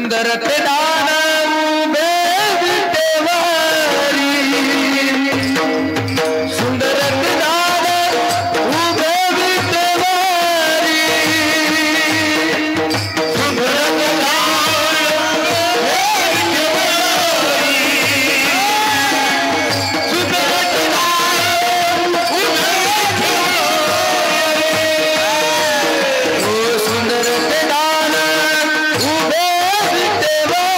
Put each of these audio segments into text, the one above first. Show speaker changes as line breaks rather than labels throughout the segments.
सुंदर ते दान उभे विटेवारी सुंदर ते दान उभे विटेवारी सुंदर ते दान उभे विटेवारी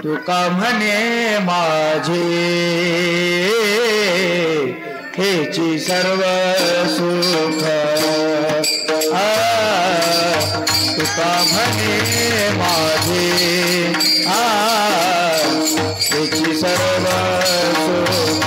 तुका म्हणे माझे हेची सर्व सुख तुका म्हणे माझे हेची सर्व सुख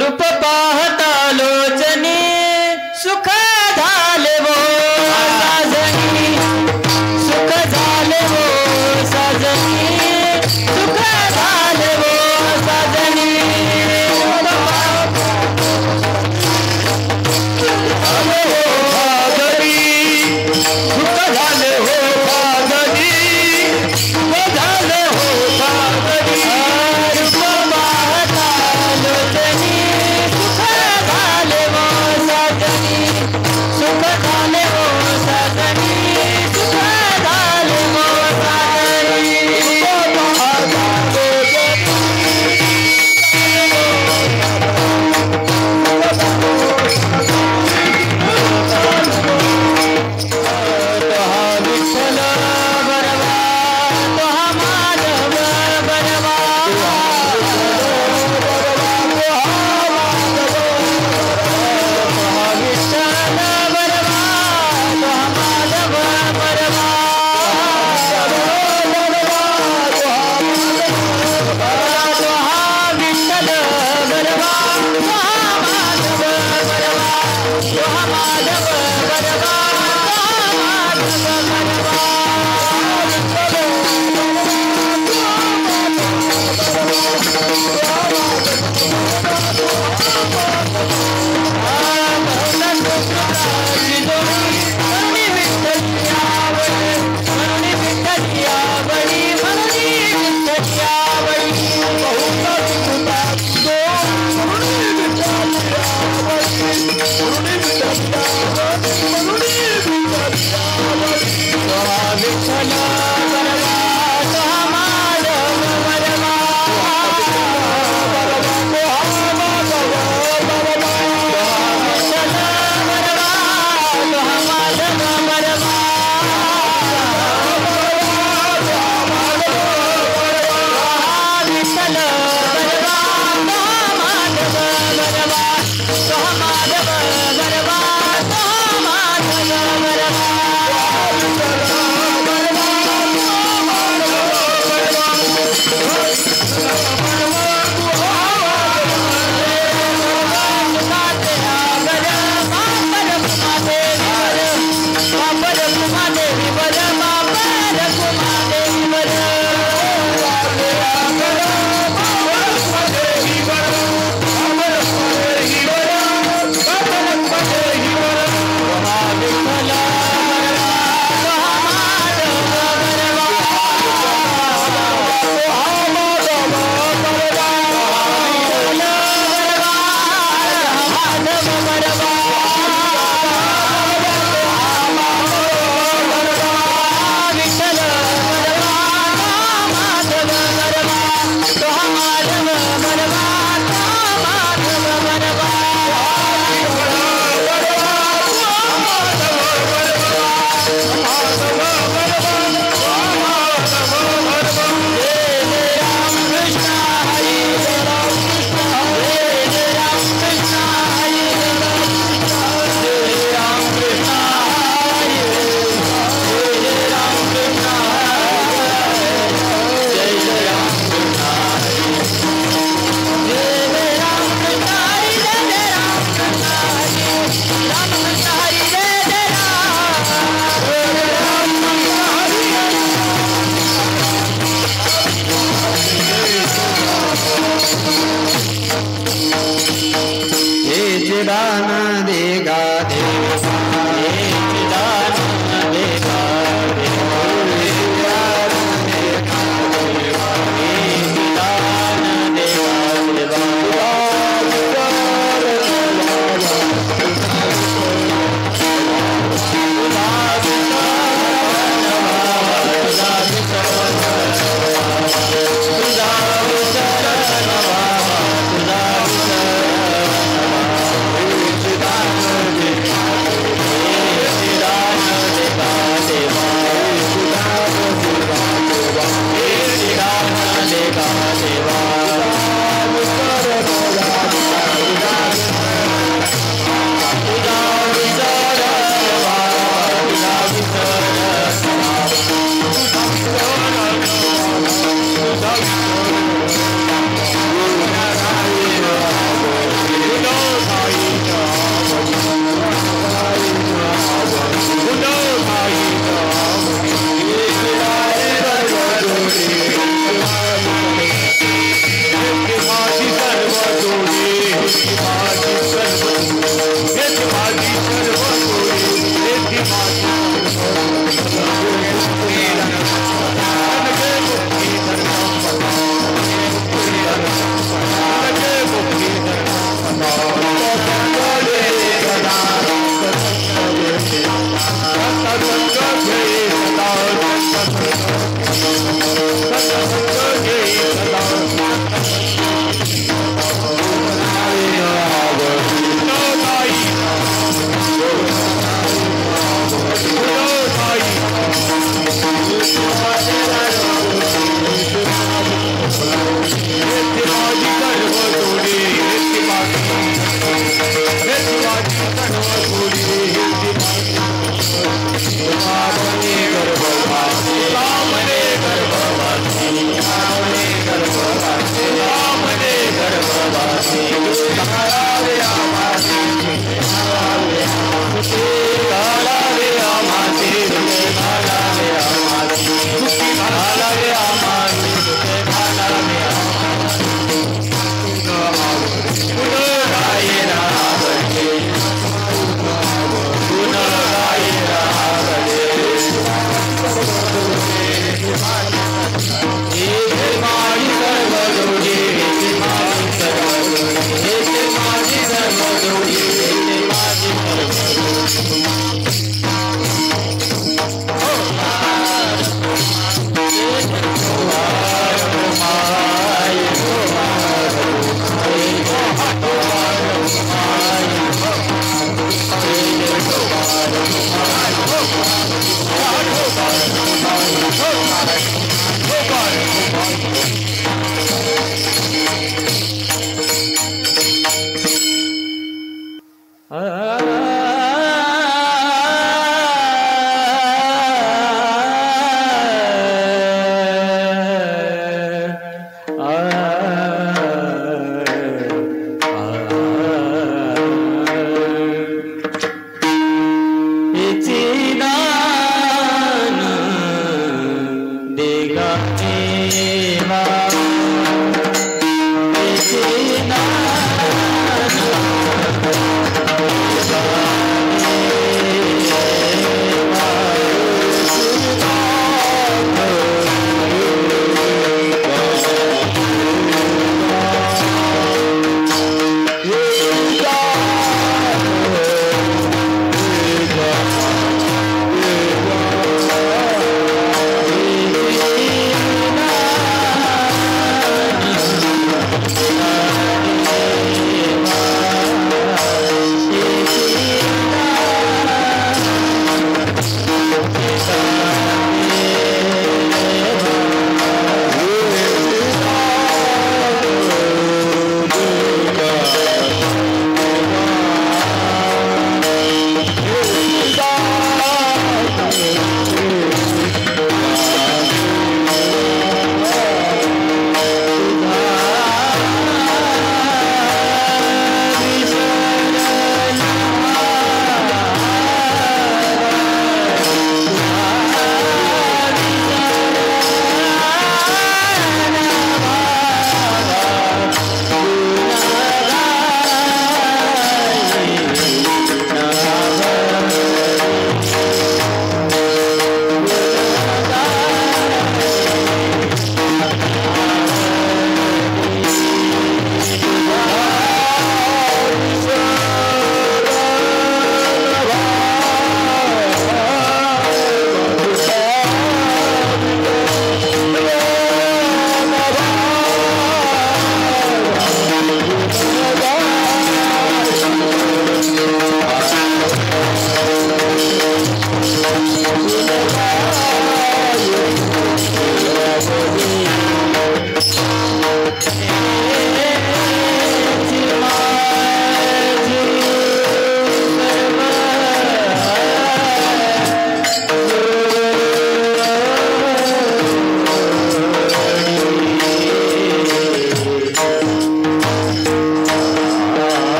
रूप पाहता लोचनी सुख झाले वो साजनी सुख झाले वो साजनी सुख झाले वो साजनी
सुख झाले हो साजनी सुख झाले हो साजनी
रूप पाहता लोचनी
दान देगा देवा
दान देगा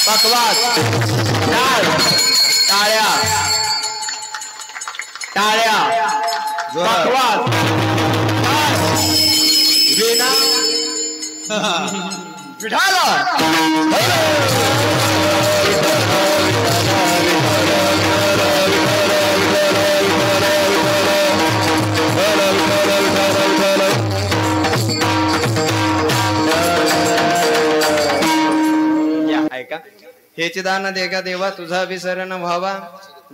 बकवास टाळ्या टाळ्या बकवास विना विठाला ऐका हेच दान देगा देवा तुझा विसरण व्हावा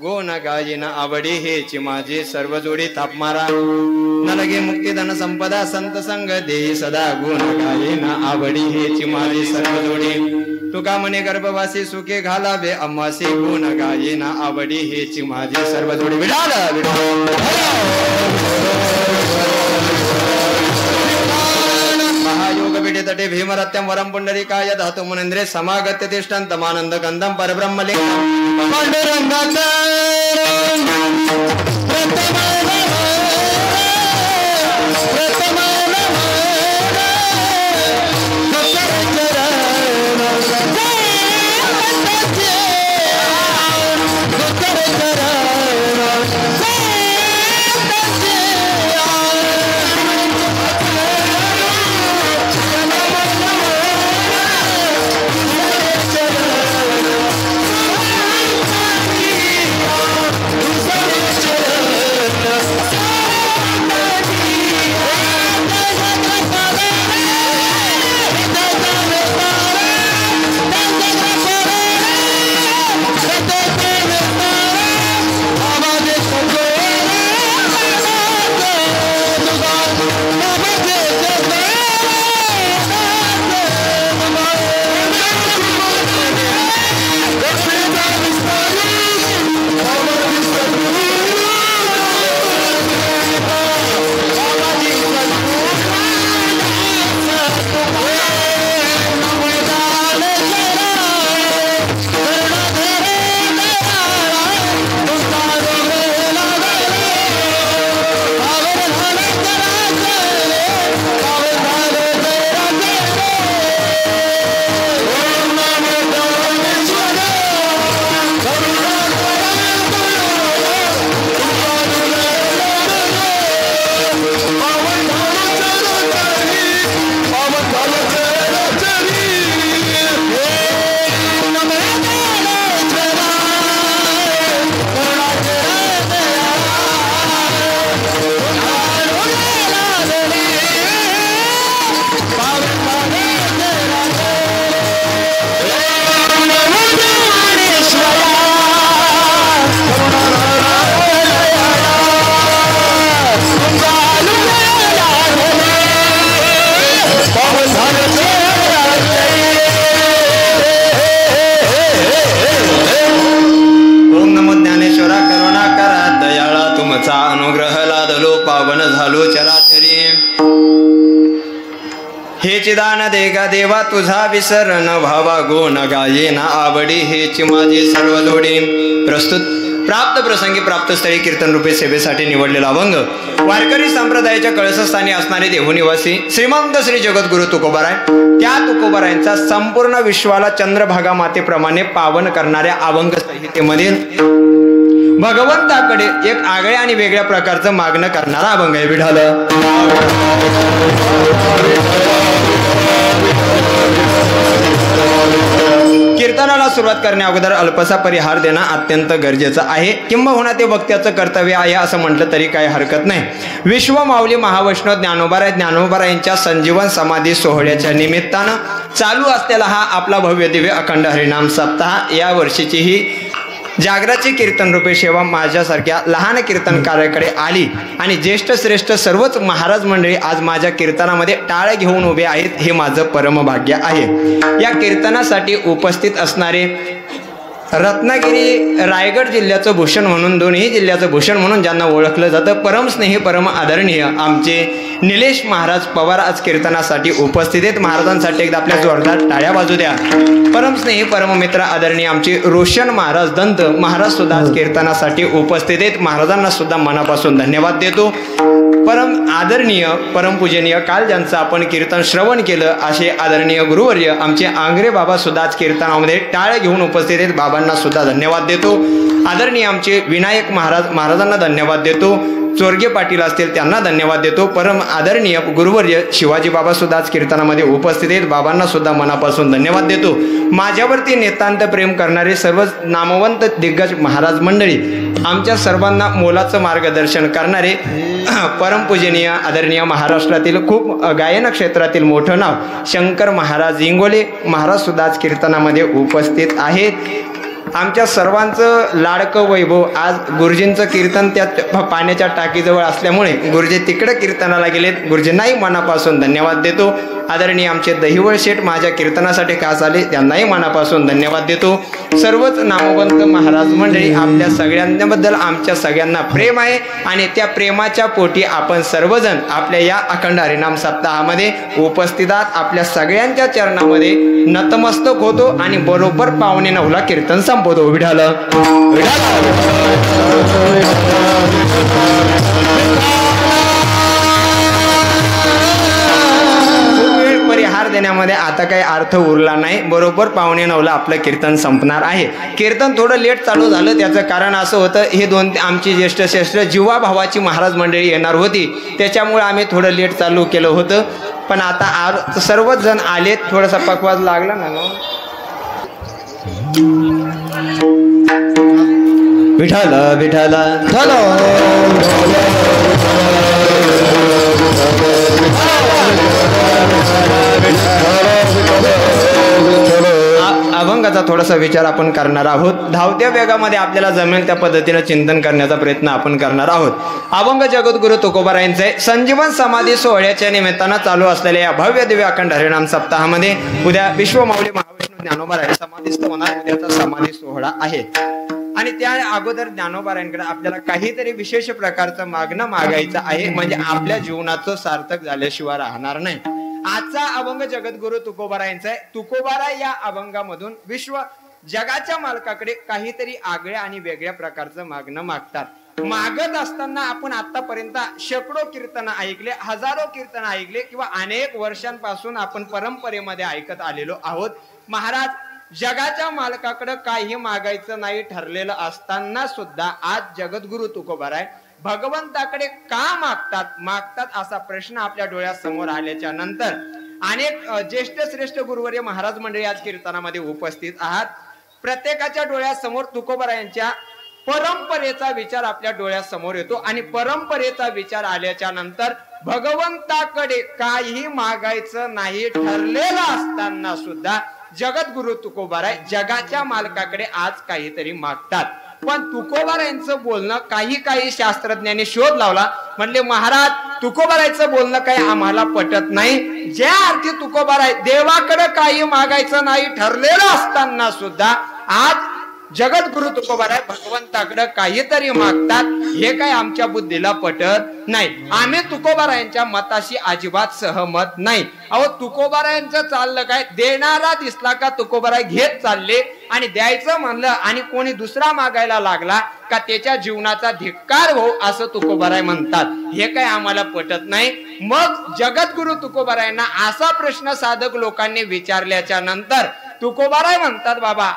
गोन गायीन आवडी हेची माझी सर्व जोडी ताप मारा न लगे मुक्ती धन संपदा संत संग देई सदा गुण गायीन आवडी हेची माझी सर्व जोडी तुका म्हणे गर्भवासी सुखे घालावे अम्मासी गुण गायीन आवडी हेची माझी सर्व जोडी विठाल महायोग पीठे तटे भीमरत्यम वरम पुंडरीकाय धातु मुनेन्द्रे समागत्य तिष्ठन्तमानंद गंधम परब्रह्मलिंगम पांडुरंगाचा हेच दान दे गा देवा तुझा विसर न व्हावा गुण गाये ना आवडी हेच माझी सर्व जोडी प्रस्तुत प्राप्त प्रसंगी प्राप्त स्थळी कीर्तन रूपे सेवेसाठी निवडलेला अभंग वारकरी संप्रदायाच्या कळसस्थानी असणारे देहूनिवासी श्रीमंत श्री जगद्गुरु तुकोबाराय त्या तुकोबारायांचा संपूर्ण विश्वाला चंद्रभागा मातेप्रमाणे पावन करणाऱ्या अभंग संहितेमधील भगवंताकडे एक आगळ्या आणि वेगळ्या प्रकारचं मागणं करणारा अभंग आहे. विठाल कीर्तनाला सुरुवात करण्या अगोदर अल्पसा परिहार देणं अत्यंत गरजेचं आहे, किंबहुना ते वक्त्याचं कर्तव्य आहे असं म्हटलं तरी काही हरकत नाही. विश्व माऊली महावैष्णव ज्ञानोबारायांच्या संजीवन समाधी सोहळ्याच्या निमित्तानं चालू असलेला हा आपला भव्य दिव्य अखंड हरिनाम सप्ताह या वर्षीची ही जागराची कीर्तन रूपे सेवा माझ्यासारख्या लहान कीर्तनकाराकडे आली आणि ज्येष्ठ श्रेष्ठ सर्वच महाराज मंडळी आज माझ्या कीर्तनामध्ये टाळ घेऊन उभे आहेत. हे माझं परमभाग्य आहे. या कीर्तनासाठी उपस्थित असणारे रत्नागिरी रायगड जिल्ह्याचं भूषण म्हणून दोन्ही जिल्ह्याचं भूषण म्हणून ज्यांना ओळखलं जातं परमस्नेही परम आदरणीय आमचे निलेश महाराज पवार आज कीर्तनासाठी उपस्थित आहेत. महाराजांसाठी एकदा आपल्या जोरदार टाळ्या वाजू द्या. परमस्नेही परममित्र आदरणीय आमचे रोशन महाराज दंत महाराज सुद्धा आज कीर्तनासाठी उपस्थित आहेत. महाराजांना सुद्धा मनापासून धन्यवाद देतो. परम आदरणीय परमपूजनीय काल ज्यांचं आपण कीर्तन श्रवण केलं असे आदरणीय गुरुवर्य आमचे आंग्रे बाबा सुद्धा आज कीर्तनामध्ये टाळ घेऊन उपस्थित आहेत. बाबांना सुद्धा धन्यवाद देतो. आदरणीय आमचे विनायक महाराजांना धन्यवाद देतो. चोरगे पाटील असतील त्यांना धन्यवाद देतो. परम आदरणीय गुरुवर्य शिवाजी बाबा सुद्धा आज कीर्तनामध्ये उपस्थित आहेत. बाबांना सुद्धा मनापासून धन्यवाद देतो. माझ्यावरती नितांत प्रेम करणारे सर्व नामवंत दिग्गज महाराज मंडळी आमच्या सर्वांना मोलाचं मार्गदर्शन करणारे परमपूजनीय आदरणीय महाराष्ट्रातील खूप गायन क्षेत्रातील मोठं नाव शंकर महाराज इंगोले महाराज सुद्धा आज कीर्तनामध्ये उपस्थित आहेत. आमच्या सर्वांचं लाडकं वैभव आज गुरुजींचं कीर्तन त्या पाण्याच्या टाकीजवळ असल्यामुळे गुरुजी तिकडे कीर्तनाला गेलेत. गुरुजींनाही मनापासून धन्यवाद देतो. आदरणीय आमचे दहिवळ शेठ माझ्या कीर्तनासाठी खास आले त्यांनाही मनापासून धन्यवाद देतो. सर्वच नामवंत महाराज मंडळी आपल्या सगळ्यांबद्दल आमच्या सगळ्यांना प्रेम आहे आणि त्या प्रेमाच्या पोटी आपण सर्वजण आपल्या या अखंड हरिनाम सप्ताहामध्ये उपस्थित आहात. आपल्या सगळ्यांच्या चरणामध्ये नतमस्तक होतो आणि बरोबर 8:45 कीर्तन संपवतो. विठाल परिहार देण्यामध्ये आता काही अर्थ उरला नाही. बरोबर 8:45 आपलं कीर्तन संपणार आहे. कीर्तन थोडं लेट चालू झालं त्याचं कारण असं होतं हे दोन आमची ज्येष्ठ श्रेष्ठ जीवा भावाची महाराज मंडळी येणार होती त्याच्यामुळे आम्ही थोडं लेट चालू केलं होतं. पण आता आज सर्वच जण आलेत. थोडासा पकवाज लागला ना विठाल विठाल अभंगाचा थोडासा विचार आपण करणार आहोत. धावत्या वेगामध्ये आपल्याला जमेल त्या पद्धतीनं चिंतन करण्याचा प्रयत्न आपण करणार आहोत. अभंग जगद्गुरु तुकोबारायांचे संजीवन समाधी सोहळ्याच्या निमित्तानं चालू असलेल्या या भव्य दिव्य अखंड हरिनाम सप्ताहामध्ये उद्या विश्व माऊली महावैष्णव ज्ञानोबाराय समाधीस्थ होणार उद्याचा समाधी सोहळा आहे आणि त्या अगोदर ज्ञानोबारायांकडे आपल्याला काहीतरी विशेष प्रकारचं मागणं मागायचं आहे म्हणजे आपल्या जीवनाचं सार्थक झाल्याशिवाय राहणार नाही. आजचा अभंग जगद्गुरु तुकोबारायांचा आहे. तुकोबाराय या अभंगामधून विश्व जगाच्या मालकाकडे काहीतरी आगळ्या आणि वेगळ्या प्रकारचं मागणं मागतात. मागत असताना आपण आतापर्यंत शेकडो कीर्तन ऐकले, हजारो कीर्तन ऐकले किंवा अनेक वर्षांपासून आपण परंपरेमध्ये ऐकत आलेलो आहोत. महाराज जगाच्या मालकाकडे काही मागायचं नाही ठरलेलं असताना सुद्धा आज जगद्गुरु तुकोबाराय भगवंताकडे का मागतात असा प्रश्न आपल्या डोळ्यासमोर आल्याच्या नंतर अनेक ज्येष्ठ श्रेष्ठ गुरुवर्य महाराज मंडळी आज कीर्तनामध्ये उपस्थित आहात. प्रत्येकाच्या डोळ्यासमोर तुकोबारायांच्या परंपरेचा विचार आपल्या डोळ्यासमोर येतो आणि परंपरेचा विचार आल्याच्या नंतर भगवंताकडे काही मागायचं नाही ठरलेलं असताना सुद्धा जगद्गुरु तुकोबाराय जगाच्या मालकाकडे आज काहीतरी मागतात. पण तुकोबारायांचं बोलणं काही शास्त्रज्ञांनी शोध लावला. म्हणले महाराज तुकोबारायचं बोलणं काही आम्हाला पटत नाही. ज्या अर्थी तुकोबाराय देवाकडे काही मागायचं नाही ठरलेलं असताना सुद्धा आज जगद्गुरु तुकोबाराय भगवंताकडे काहीतरी मागतात, हे काय आमच्या बुद्धीला पटत नाही. आम्ही तुकोबारायांच्या मताशी अजिबात सहमत नाही. अहो तुकोबारायांचं चाललं काय, देणारा दिसला का तुकोबाराय घेत चालले, आणि द्यायचं म्हणलं आणि कोणी दुसरा मागायला लागला का त्याच्या जीवनाचा धिक्कार हो असं तुकोबाराय म्हणतात. हे काय आम्हाला पटत नाही. मग जगद्गुरु तुकोबारायांना असा प्रश्न साधक लोकांनी विचारल्याच्या नंतर तुकोबाराय म्हणतात, बाबा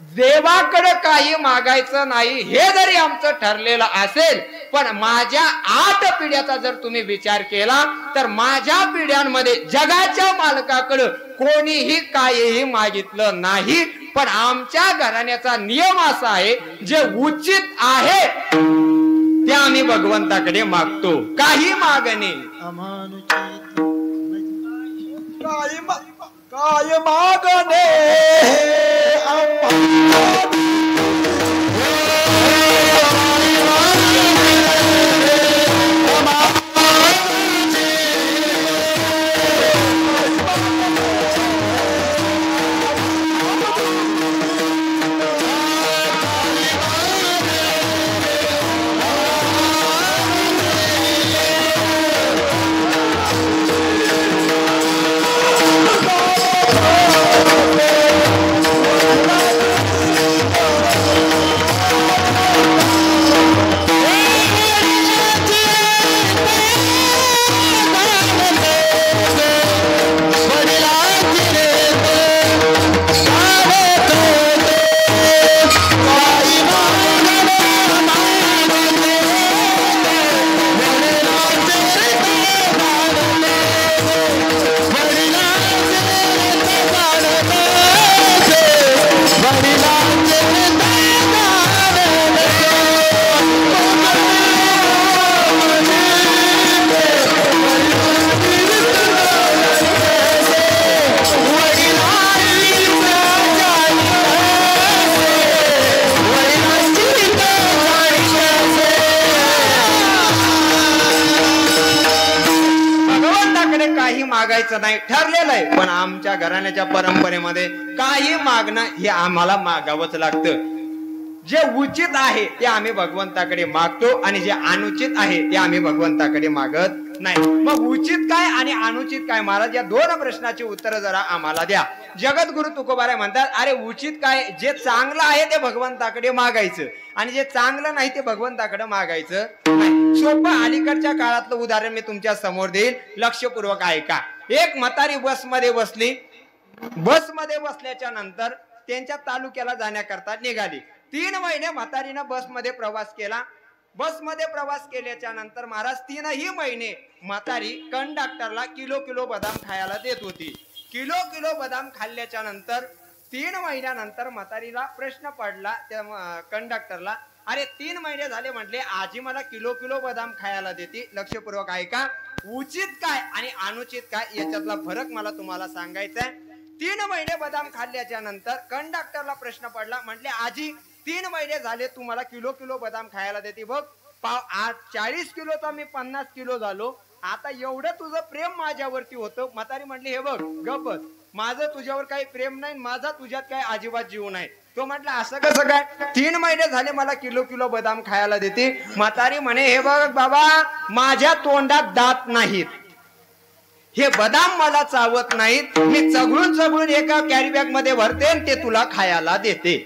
देवाकडे काही मागायचं नाही हे जरी आमचं ठरलेलं असेल, पण माझ्या 8 पिढ्याचा जर तुम्ही विचार केला तर माझ्या पिढ्यांमध्ये जगाच्या मालकाकडे कोणीही काहीही मागितलं नाही. पण आमच्या घराण्याचा नियम असा आहे, जे उचित आहे ते आम्ही भगवंताकडे मागतो. काही मागणे
काय मागणे
मागायचं नाही ठरलेलं आहे. पण आमच्या घराण्याच्या परंपरेमध्ये काही मागणं हे आम्हाला मागावंच लागतं. जे उचित आहे ते आम्ही भगवंताकडे मागतो आणि जे अनुचित आहे ते आम्ही भगवंताकडे मागत नाही. मग उचित काय आणि अनुचित काय, महाराज या 2 प्रश्नाची उत्तर जरा आम्हाला द्या. जगद्गुरु तुकोबाराय म्हणतात, अरे उचित काय, जे चांगलं आहे ते भगवंताकडे मागायचं आणि जे चांगलं नाही ते भगवंताकडे मागायचं नाही. सोपं अलीकडच्या काळातलं उदाहरण मी तुमच्या समोर देईल, लक्षपूर्वक ऐका. एक म्हातारी बसमध्ये बसली. बसमध्ये बसल्याच्या नंतर त्यांच्या तालुक्याला जाण्याकरता निघाली. 3 महिने म्हातारीनं बसमध्ये प्रवास केला. बसमध्ये प्रवास केल्याच्या नंतर महाराज 3ही महिने म्हातारी कंडक्टरला किलो बदाम खायला देत होती. किलो बदाम खाल्ल्याच्या नंतर 3 महिन्यानंतर म्हातारीला प्रश्न पडला त्या कंडक्टरला, अरे 3 महिने झाले म्हटले, आजी मला किलो बदाम खायला देते. लक्षपूर्वक ऐका, उचित काय आणि अनुचित काय याच्यातला फरक मला तुम्हाला सांगायचा आहे. 3 महिने बदाम खाल्ल्याच्या नंतर कंडक्टरला प्रश्न पडला, म्हटले आजी 3 महिने झाले तू मला किलो बदाम खायला देते, बघ आज 40 किलोचा मी 50 किलो झालो, आता एवढं तुझं प्रेम माझ्यावरती होतं. म्हातारी म्हटली, हे बघ गप्पच, माझं तुझ्यावर काही प्रेम नाही, माझा तुझ्यात काही अजिबात जीव नाही. तो म्हटला असं कसं काय, 3 महिने झाले मला किलो बदाम खायला देते. म्हातारी म्हणे, हे बघ बाबा, माझ्या तोंडात दात नाहीत, हे बदाम मला चावत नाहीत, मी चघळून एका कॅरी बॅग मध्ये भरते आणि ते तुला खायला देते.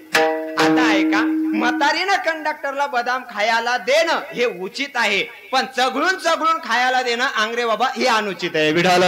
आता ऐका, म्हातारीनं कंडक्टरला बदाम खायला देणं हे उचित आहे, पण चघळून खायला देणं आंग्रे बाबा हे अनुचित आहे. विढाल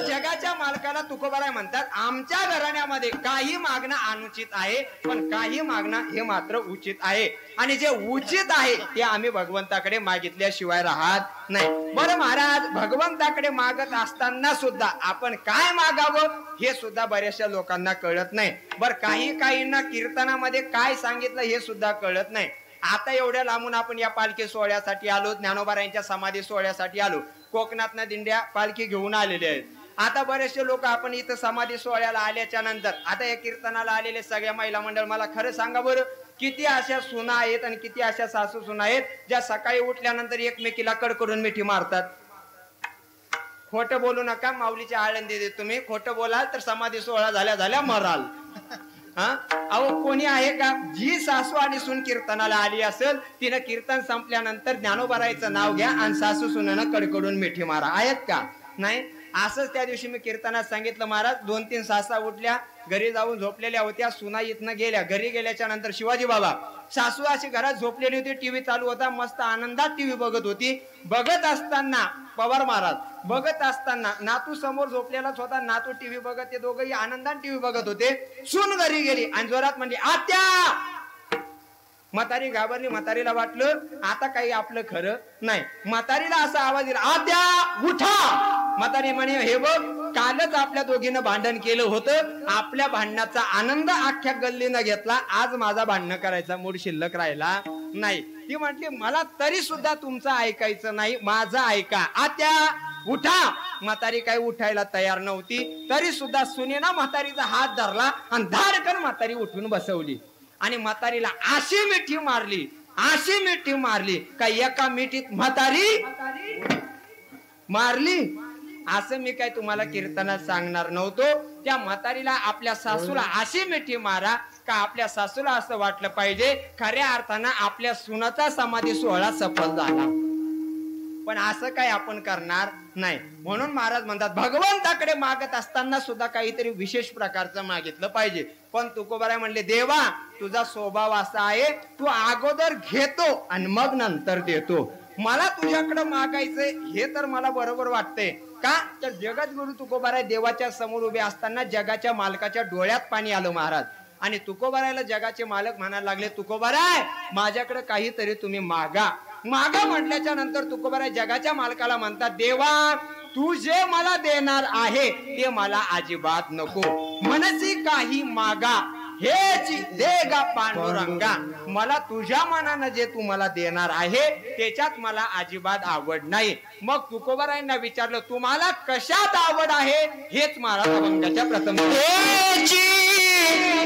जगाच्या मालकाला तुकोबाराय म्हणतात, आमच्या घराण्यामध्ये काही मागणं अनुचित आहे, पण काही मागणं हे मात्र उचित आहे. आणि जे उचित आहे ते आम्ही भगवंताकडे मागितल्याशिवाय राहत नाही. बरं महाराज, भगवंताकडे मागत असताना सुद्धा आपण काय मागावं हे सुद्धा बऱ्याचशा लोकांना कळत नाही. बरं काहींना कीर्तनामध्ये काय सांगितलं हे सुद्धा कळत नाही. आता एवढ्या लांबून आपण या पालखी सोहळ्यासाठी आलो, ज्ञानोबारायांच्या समाधी सोहळ्यासाठी आलो, कोकणातनं दिंड्या पालखी घेऊन आलेले आहेत. आता बरेचसे लोक आपण इथं समाधी सोहळ्याला आल्याच्या नंतर आता या कीर्तनाला आलेले सगळ्या महिला मंडळ, मला खरं सांगा बरं, किती अशा सुना आहेत आणि किती अशा सासू सुना आहेत ज्या सकाळी उठल्यानंतर एकमेकीला कडकडून मिठी मारतात. खोटं बोलू नका, माऊलीची आळंदी देत तुम्ही. खोटं बोलाल तर समाधी सोहळा झाल्या मराल. हा अहो कोणी आहे का? जी सासू आणि सून कीर्तनाला आली असेल तिनं कीर्तन संपल्यानंतर ज्ञानोबारायचं नाव घ्या आणि सासू सुनेनं कडकडून मिठी मारा. आहेत का? नाही. असंच त्या दिवशी मी कीर्तनात सांगितलं महाराज. 2-3 सासा उठल्या, घरी जाऊन झोपलेल्या होत्या. सुना इथनं गेल्या. घरी गेल्याच्या नंतर शिवाजी बाबा, सासू अशी घरात झोपलेली होती. टीव्ही चालू होता, मस्त आनंदात टीव्ही बघत होती. बघत असताना पवार महाराज बघत असताना नातू समोर झोपलेलाच होता. नातू टीव्ही बघत, ते दोघंही आनंदात टीव्ही बघत होते. सून घरी गेली आणि जोरात म्हणली आत्या. म्हातारी घाबरली. म्हातारीला वाटलं आता काही आपलं खरं नाही. म्हातारीला असा आवाज दिला, आत्या उठा. म्हातारी म्हणे, हे बघ, कालच आपल्या दोघीनं भांडण केलं होतं. आपल्या भांडणाचा आनंद अख्ख्या गल्लीनं घेतला. आज माझा भांडण करायचा मूड शिल्लक राहिला नाही. ती म्हटली, मला तरी सुद्धा तुमचं ऐकायचं नाही, माझं ऐका. आत्या उठा. म्हातारी काही उठायला तयार नव्हती. तरी सुद्धा सुनेना म्हातारीचा हात धरला आणि धाडकन म्हातारी उठून बसवली आणि म्हातारीला अशी मिठी मारली का एका मिठीत म्हातारी मारली. असं मी काय तुम्हाला कीर्तनात सांगणार नव्हतो. त्या म्हातारीला आपल्या सासूला अशी मिठी मारा का आपल्या सासूला असं वाटलं पाहिजे खऱ्या अर्थानं आपल्या सुनाचा समाधी सोहळा सफल झाला. पण असं काय आपण करणार नाही. म्हणून महाराज म्हणतात भगवंताकडे मागत असताना सुद्धा काहीतरी विशेष प्रकारचं मागितलं पाहिजे. पण तुकोबाराय म्हणले, देवा तुझा स्वभाव असा आहे, तू अगोदर घेतो आणि मग नंतर देतो. मला तुझ्याकडे मागायचंय हे तर मला बरोबर वाटतंय. का तर जगद्गुरु तुकोबाराय देवाच्या समोर उभे असताना जगाच्या मालकाच्या डोळ्यात पाणी आलं महाराज. आणि तुकोबारायला जगाचे मालक म्हणायला लागले, तुकोबाराय माझ्याकडे काहीतरी तुम्ही मागा. म्हटल्याच्या नंतर तुकोबाराय जगाच्या मालकाला म्हणतात, देवा तू जे मला देणार आहे ते मला अजिबात नको. मनसी काही मागा हेच देगा पांडुरंगा. मला तुझ्या मनानं जे तू मला देणार आहे त्याच्यात मला अजिबात आवड नाही. मग तुकोबारायांना विचारलं, तुम्हाला कशात आवड आहे? हेच महाराज अभंगाच्या प्रथम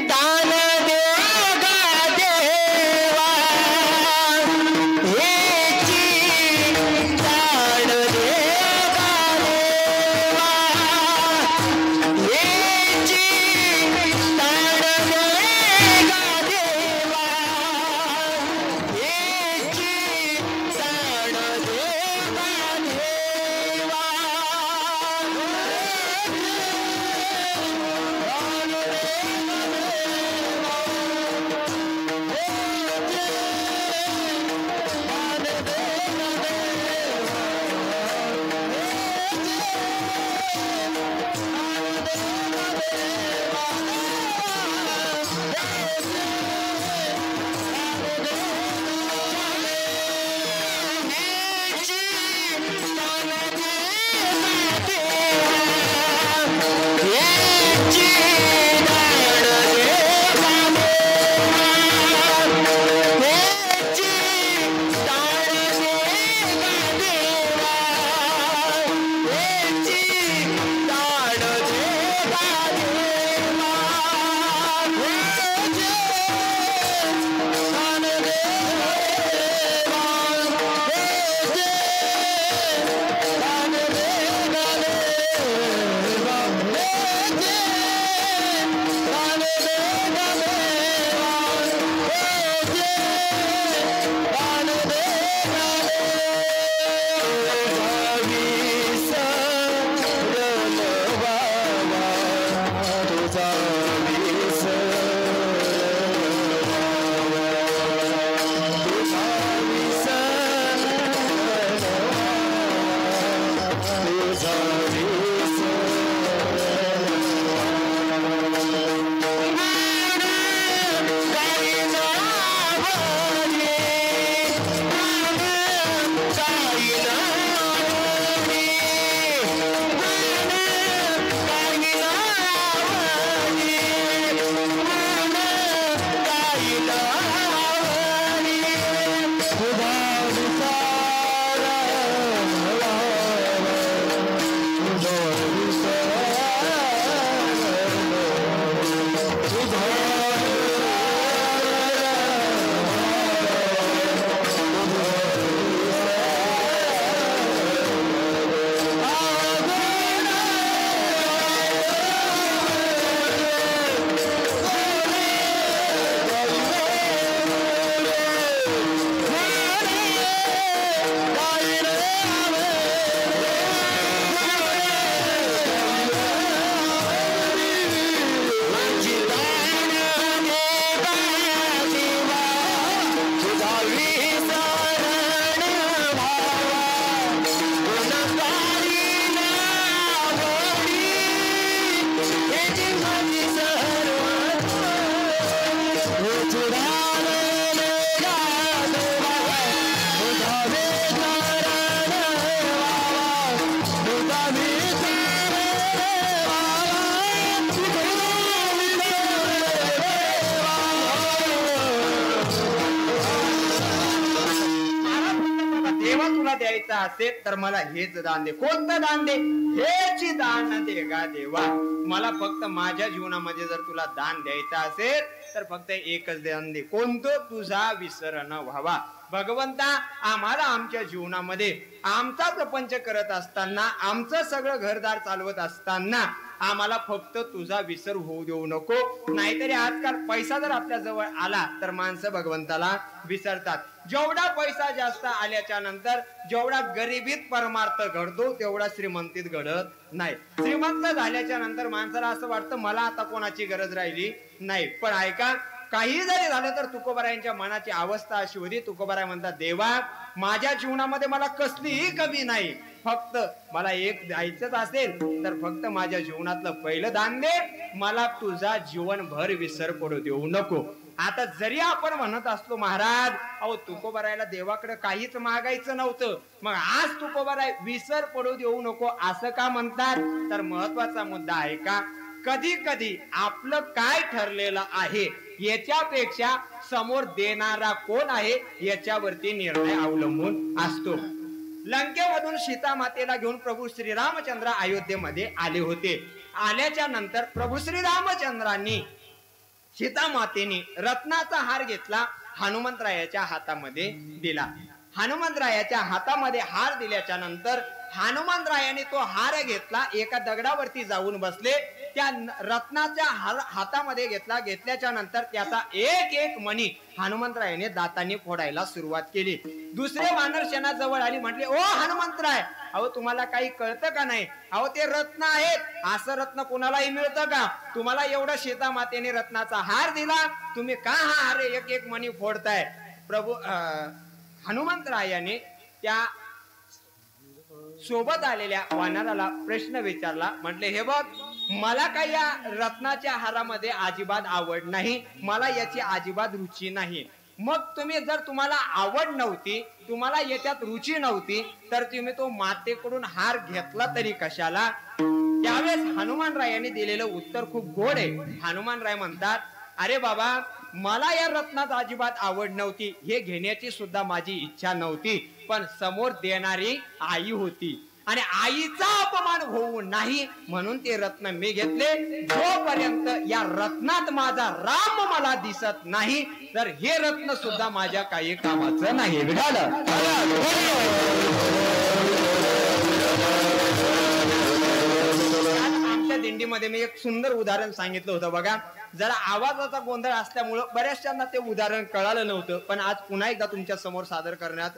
दान देगा देवा. द्यायचं असेल तर मला हेच दान दे. कोणतं दान दे? हेच दान दे गा देवा. मला फक्त माझ्या जीवनामध्ये जर तुला दान द्यायचं असेल तर फक्त एकच दान दे. कोणतं? तुझा विसर न व्हावा. भगवंता, आम्हाला आमच्या जीवनामध्ये आमचा प्रपंच करत असताना, आमचं सगळं घरदार चालवत असताना आम्हाला फक्त तुझा विसर होऊ देऊ नको. नाहीतरी आजकाल पैसा जर आपल्या जवळ आला तर माणसं भगवंताला विसरतात. जेवढा पैसा जास्त आल्याच्या नंतर जेवढा गरिबीत परमार्थ घडतो तेवढा श्रीमंतीत घडत नाही. श्रीमंत झाल्याच्या नंतर माणसाला असं वाटतं मला आता कोणाची गरज राहिली नाही. पण ऐका, काही जरी झालं तर तुकोबारायांच्या मनाची अवस्था अशी होती. तुकोबाराय म्हणतात, देवा माझ्या जीवनामध्ये मला कसलीही कमी नाही, फक्त मला एक द्यायचंच असेल तर फक्त माझ्या जीवनातलं पहिलं दान दे. मला तुझा जीवनभर विसर पडू देऊ नको. आता जरी आपण म्हणत असतो महाराज, अहो तुकोबारायला देवाकडे काहीच मागायचं नव्हतं, मग आज तुकोबाराय विसर पडू देऊ नको असं का म्हणतात? तर महत्वाचा मुद्दा आहे का, कधी कधी आपलं काय ठरलेलं आहे याच्यापेक्षा समोर देणारा कोण आहे याच्यावरती निर्णय अवलंबून असतो. लंकेमधून सीता मातेला घेऊन प्रभू श्रीरामचंद्र अयोध्येमध्ये आले होते. आल्याच्या नंतर प्रभू श्रीरामचंद्रांनी सीता मातेने रत्नाचा हार घेतला, हनुमंतरायाच्या हातामध्ये दिला. हनुमंतरायाच्या हातामध्ये हार दिल्याच्या नंतर हनुमंतरायाने तो हार घेतला, एका दगडावरती जाऊन बसले. त्या रत्नाच्या हातामध्ये घेतल्याच्या नंतर त्याचा एक एक मणी हनुमंतरायाने दातांनी फोडायला सुरुवात केली. दुसरे वानरसेना जवळ आली, म्हटले, ओ हनुमंतराय, अहो तुम्हाला काही कळतं का नाही? अहो ते रत्न आहेत, असं रत्न कोणालाही मिळतं का? तुम्हाला एवढं सीता मातेने रत्नाचा हार दिला, तुम्ही का हा हार एक एक मणी फोडताय? प्रभू हनुमंतरायाने त्या सोबत आलेल्या वानराला प्रश्न विचारला. म्हटले, हे बघ, मला काही या रत्नाच्या हारामध्ये अजिबात आवड नाही, मला याची अजिबात रुची नाही. मग तुम्हाला आवड नव्हती, तुम्हाला याच्यात रुची नव्हती, तर तुम्ही तो मातेकडून हार घेतला तरी कशाला? त्यावेळेस हनुमानरायांनी दिलेलं उत्तर खूप गोड आहे. हनुमानराय म्हणतात, अरे बाबा, मला या रत्नात अजिबात आवड नव्हती, हे घेण्याची सुद्धा माझी इच्छा नव्हती, पण समोर देणारी आई होती आणि आईचा अपमान होऊ नाही म्हणून ते रत्न मी घेतले. जोपर्यंत या रत्नात माझा राम मला दिसत नाही तर हे रत्न सुद्धा माझ्या काही कामाचं नाही. आमच्या दिंडीमध्ये मी एक सुंदर उदाहरण सांगितलं होतं बघा. जरा आवाजाचा गोंधळ असल्यामुळं बऱ्याचशांना ते उदाहरण कळालं नव्हतं, पण आज पुन्हा एकदा तुमच्या समोर सादर करण्यात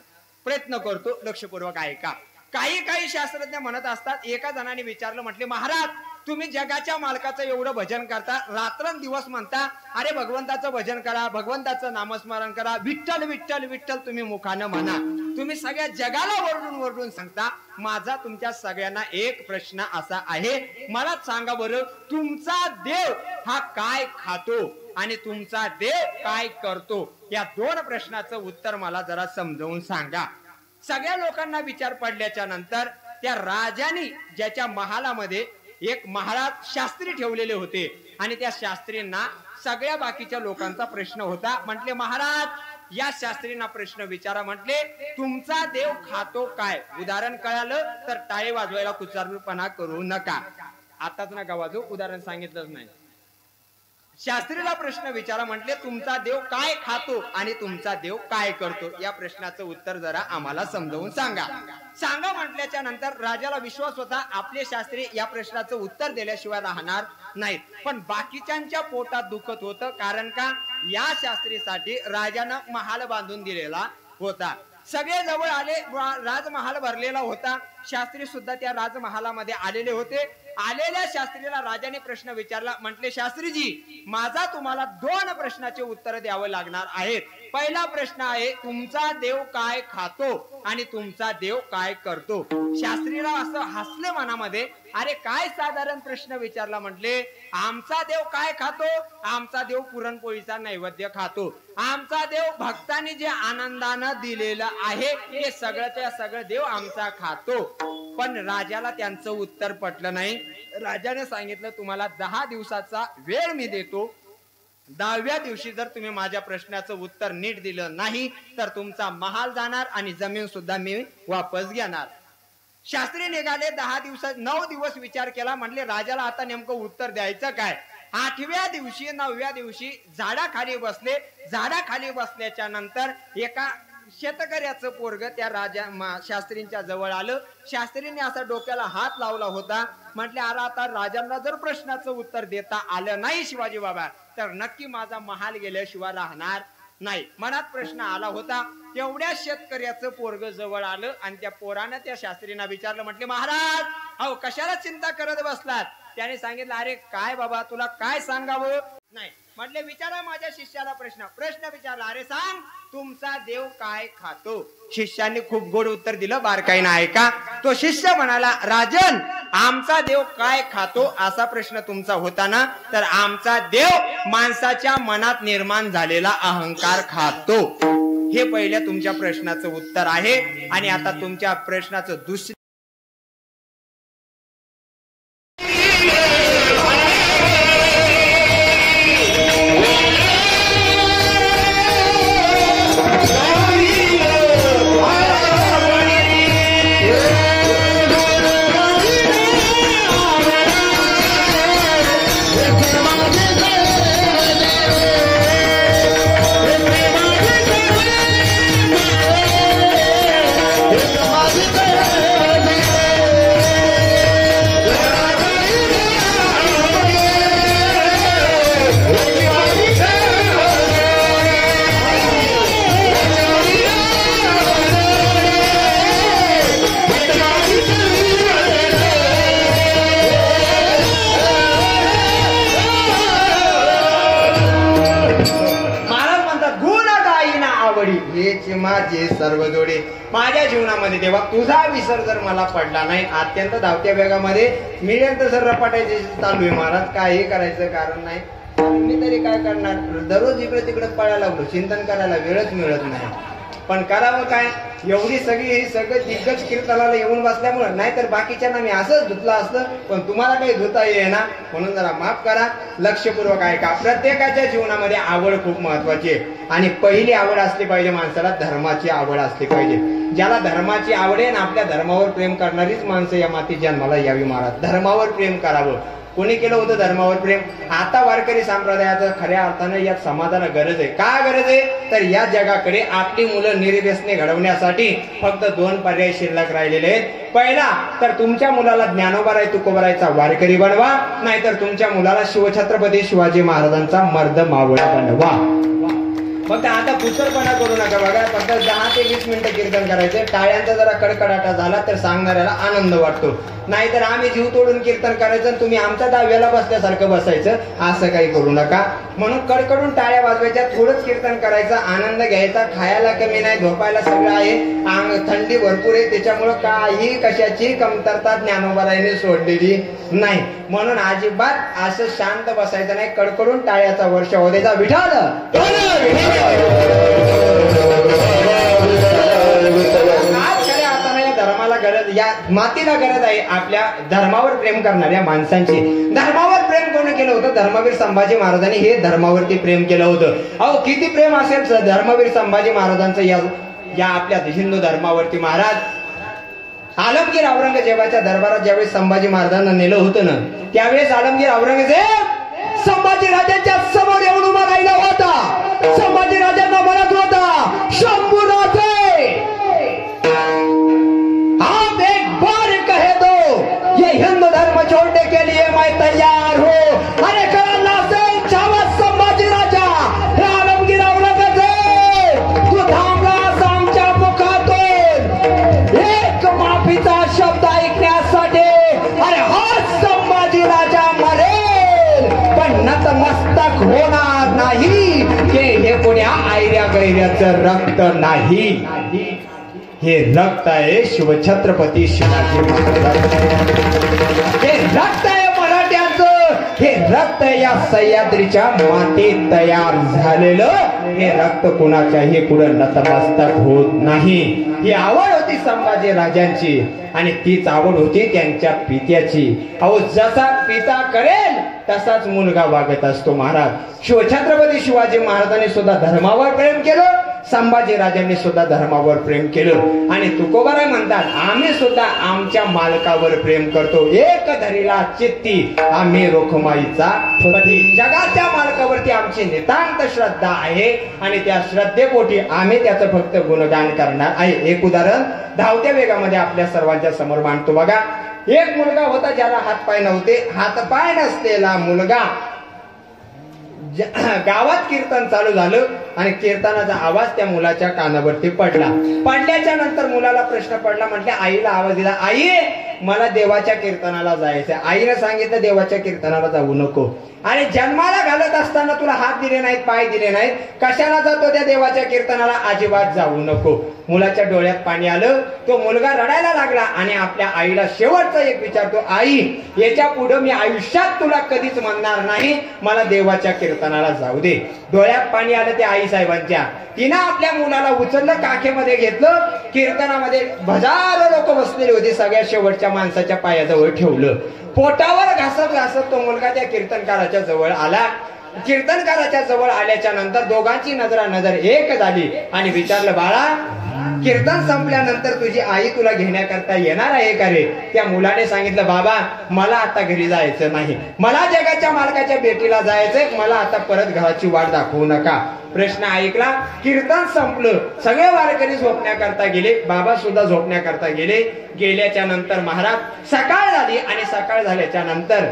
प्रयत्न करतो. लक्षपूर्वक ऐका. काही शास्त्रज्ञ म्हणत असतात, एका जणाने विचारलं, म्हटले, महाराज तुम्ही जगाच्या मालकाचं एवढं भजन करता, रात्रंदिवस म्हणता, अरे भगवंताचं भजन करा, भगवंताचं नामस्मरण करा, विठ्ठल विठ्ठल विठ्ठल तुम्ही मुखानं म्हणा, तुम्ही सगळ्या जगाला वरडून सांगता. माझा तुमच्या सगळ्यांना एक प्रश्न असा आहे, मला सांगा बरं, तुमचा देव हा काय खातो आणि तुमचा देव काय करतो? या दोन प्रश्नाचं उत्तर मला जरा समजावून सांगा. सगळ्या लोकांना विचार पडल्याच्या नंतर त्या राजाने ज्याच्या महालामध्ये एक महाराज शास्त्री ठेवलेले होते आणि त्या शास्त्रींना सगळ्या बाकीच्या लोकांचा प्रश्न होता. म्हटले, महाराज या शास्त्रींना प्रश्न विचारा. म्हटले, तुमचा देव खातो काय? उदाहरण कळालं तर टाळे वाजवायला कुचारूपणा करू नका. आताच नका वाजवू, उदाहरण सांगितलंच नाही. शास्त्रीला प्रश्न विचारा. म्हटले, तुमचा देव काय खातो आणि तुमचा देव काय करतो? या प्रश्नाचं उत्तर जरा आम्हाला समजावून सांगा. सांगा म्हटल्याच्या नंतर राजाला विश्वास होता, आपले शास्त्री या प्रश्नाचं उत्तर दिल्याशिवाय राहणार नाहीत. पण बाकीच्यांच्या पोटात दुखत होतं. कारण का? या शास्त्रीसाठी राजानं महाल बांधून दिलेला होता. सगळे जवळ आले, राजमहाल भरलेला होता. शास्त्री सुद्धा त्या राजमहालामध्ये आलेले होते. आलेल्या शास्त्रीला राजाने प्रश्न विचारला. म्हटले, शास्त्रीजी, माझा तुम्हाला दोन प्रश्नाचे उत्तर द्यावं लागणार आहेत. पहिला प्रश्न आहे, तुमचा देव काय खातो आणि तुमचा देव काय करतो? शास्त्रीला असं हसले मनामध्ये, अरे काय साधारण प्रश्न विचारला. म्हटले, आमचा देव काय खातो? आमचा देव पुरणपोळीचा नैवेद्य खातो. आमचा देव भक्तांनी जे आनंदानं दिलेलं आहे हे सगळंच्या सगळं देव आमचा खातो. पण राजाला त्यांचं उत्तर पटलं नाही. राजाने सांगितलं, तुम्हाला 10 दिवसाचा वेळ मी देतो. 10व्या दिवशी जर तुम्ही माझ्या प्रश्नाचं उत्तर नीट दिलं नाही तर तुमचा महाल जाणार आणि जमीन सुद्धा मी वापस घेणार. शास्त्री निघाले. 9 दिवस विचार केला. म्हटले राजाला आता नेमकं उत्तर द्यायचं काय. 8व्या दिवशी 9व्या दिवशी झाडाखाली बसले. झाडाखाली बसल्याच्या नंतर एका शेतकऱ्याचं पोरग त्या शास्त्रींच्या जवळ आलं. शास्त्रींनी असा डोक्याला हात लावला होता. म्हटले अरे आता राजांना जर प्रश्नाचं उत्तर देता आलं नाही शिवाजी बाबा तर नक्की माझा महाल गेल्याशिवाय राहणार नाही. मनात प्रश्न आला होता. तेवढ्या शेतकऱ्याचं पोरग जवळ आलं आणि त्या पोरानं त्या शास्त्रींना विचारलं. म्हटले महाराज अहो कशाला चिंता करत बसलात. त्याने सांगितलं अरे काय बाबा तुला काय सांगावं. नाही म्हटले विचारा माझ्या शिष्याला प्रश्न विचारला. अरे सांग तुमचा देव काय खातो. शिष्याने खूप गोड उत्तर दिलं. बारकाईनं ऐका. तो शिष्य म्हणाला राजन आमचा देव काय खातो असा प्रश्न तुमचा होता ना तर आमचा देव माणसाच्या मनात निर्माण झालेला अहंकार खातो. हे पहिल्या तुमच्या प्रश्नाचं उत्तर आहे. आणि आता तुमच्या प्रश्नाचं दुसरं माझे सर्व जोडे. माझ्या जीवनामध्ये देवा तुझा विसर जर मला पडला नाही. अत्यंत धावत्या वेगामध्ये मिळेल तसं रपाटायचे चालू आहे महाराज. काही करायचं कारण नाही. मी तरी काय करणार. दररोज इकडे तिकडे पळायला लागलो. चिंतन करायला वेळच मिळत नाही. पण करावं काय. एवढी सगळं दिग्गज कीर्तनाला येऊन बसल्यामुळे नाहीतर बाकीच्यांना मी असंच धुतलं असतं. पण तुम्हाला काही धुता येईल ना म्हणून जरा माफ करा. लक्षपूर्वक ऐका. प्रत्येकाच्या जीवनामध्ये आवड खूप महत्वाची आहे. आणि पहिली आवड असली पाहिजे माणसाला धर्माची आवड असली पाहिजे. ज्याला धर्माची आवड आहे ना आपल्या धर्मावर प्रेम करणारीच माणसं या माती जन्माला यावी महाराज. धर्मावर प्रेम करावं. कोणी केलं होतं धर्मावर प्रेम. आता वारकरी संप्रदायाचं खऱ्या अर्थानं या समाजाला गरज आहे. का गरज आहे तर या जगाकडे आपली मुलं निर्व्यसनी घडवण्यासाठी फक्त 2 पर्याय शिल्लक राहिलेले आहेत. पहिला तर तुमच्या मुलाला ज्ञानोबाराय तुकोबारायचा वारकरी बनवा. नाहीतर तुमच्या मुलाला शिवछत्रपती शिवाजी महाराजांचा मर्द मावळा बनवा. फक्त आता पुसरपणा करू नका. बघा फक्त 10 ते 20 मिनिटं कीर्तन करायचे. टाळ्यांचा जरा कडकडाटा झाला तर सांगणाऱ्याला आनंद वाटतो. नाहीतर आम्ही जीव तोडून कीर्तन करायचं तुम्ही आमच्या दाव्याला बसल्यासारखं बसायचं. असं काही करू नका. म्हणून कडकडून टाळ्या वाजवायच्या. थोडंच कीर्तन करायचा. आनंद घ्यायचा. खायला कमी नाही. झोपायला सगळं आहे. थंडी भरपूर आहे. त्याच्यामुळं काही कशाची कमतरता ज्ञानोबारायने सोडलेली नाही. म्हणून अजिबात असं शांत बसायचं नाही. कडकडून टाळ्याचा वर्ष होऊ द्यायचा. विठाल धर्माला गरज या मातीला गरज आहे आपल्या धर्मावर प्रेम करणाऱ्या माणसांची. धर्मावर प्रेम कोणी केलं होतं. धर्मवीर संभाजी महाराजांनी हे धर्मावरती प्रेम केलं होतं. अहो किती प्रेम असेल धर्मवीर संभाजी महाराजांचं या आपल्या हिंदू धर्मावरती. महाराज आलमगीर औरंगजेबाच्या दरबारात ज्यावेळेस संभाजी महाराजांना नेलं होतं ना त्यावेळेस आलमगीर औरंगजेब संभाजी राजांच्या समोर येऊन उभा राहिला होता. संभाजी राजांना म्हणत होता शंभूराजे आप एक बार कहे दो ये हिंदू धर्म छोड़ने के लिए मैं तैयार हूँ. अरे कळला असेल छावत संभाजी राजा हे आलमगीर औरंगजेब तू थांबलास आमच्या मुखातून एक माफीचा शब्द ऐकण्यासाठी. अरे हा संभाजी राजा मरेल पण नतमस्तक होणार नाही. हे कोण्या आयऱ्या गैऱ्याचं रक्त नाही. हे रक्त आहे शिवछत्रपती शिवाजी महाराज. हे रक्त आहे मराठ्यांचं. हे रक्त या सह्याद्रीच्या मातीत तयार झालेलं हे रक्त कुणाच्याही पुढे नतमस्तक होत नाही. ही आवड होती संभाजी राजांची आणि तीच आवड होती त्यांच्या पित्याची. अहो जसा पिता करेल तसाच मुलगा वागत असतो महाराज. छत्रपती शिवाजी महाराजांनी सुद्धा धर्मावर प्रेम केलं, संभाजी राजांनी सुद्धा धर्मावर प्रेम केलं आणि तुकोबाराय म्हणतात आम्ही सुद्धा आमच्या मालकावर प्रेम करतो. एक धरीला चित्ती आम्ही रोखमाईचा पती. जगाच्या मालकावरती आमची नितांत श्रद्धा आहे आणि त्या श्रद्धेपोटी आम्ही त्याचं फक्त गुणगान करणार आहे. एक उदाहरण धावत्या वेगामध्ये आपल्या सर्वांच्या समोर मांडतो बघा. एक मुलगा होता ज्याला हातपाय नव्हते. हातपाय नसलेला मुलगा गावात कीर्तन चालू झालं आणि कीर्तनाचा आवाज त्या मुलाच्या कानावरती पडला. पडल्याच्या नंतर मुलाला प्रश्न पडला. म्हटले आईला आवाज दिला, आई मला देवाच्या कीर्तनाला जायचंय. आईने सांगितलं देवाच्या कीर्तनाला जाऊ नको. आणि जन्माला घालत असताना तुला हात दिले नाहीत, पाय दिले नाहीत, कशाला जातो त्या देवाच्या कीर्तनाला? अजिबात जाऊ नको. मुलाच्या डोळ्यात पाणी आलं. तो मुलगा रडायला लागला आणि आपल्या आईला शेवटचा एक विचारतो, आई याच्या पुढे मी आयुष्यात तुला कधीच म्हणणार नाही, मला देवाच्या कीर्तनाला जाऊ दे. डोळ्यात पाणी आलं त्या आई साहेबांच्या. तिनं आपल्या मुलाला उचललं, काखेमध्ये घेतलं. कीर्तनामध्ये हजारो लोक बसलेले होते. सगळ्या शेवटच्या माणसाच्या पायाजवळ ठेवलं. पोटावर घासत घासत तो मुलगा त्या कीर्तनकाराच्या जवळ आला. कीर्तनकाराच्या जवळ आल्याच्या नंतर दोघांची नजर एक झाली आणि विचारलं, बाळा कीर्तन संपल्यानंतर तुझी आई तुला घेण्याकरता येणार आहे का रे? त्या मुलाने सांगितलं, बाबा मला आता घरी जायचं नाही, मला जगाच्या मालकाच्या भेटीला जायचंय, मला आता परत घराची वाट दाखवू नका. प्रश्न ऐकला. कीर्तन संपलं. सगळे वारकरी झोपण्याकरता गेले. बाबा सुद्धा झोपण्याकरता गेले. गेल्याच्या नंतर महाराज सकाळ झाली आणि सकाळ झाल्याच्या नंतर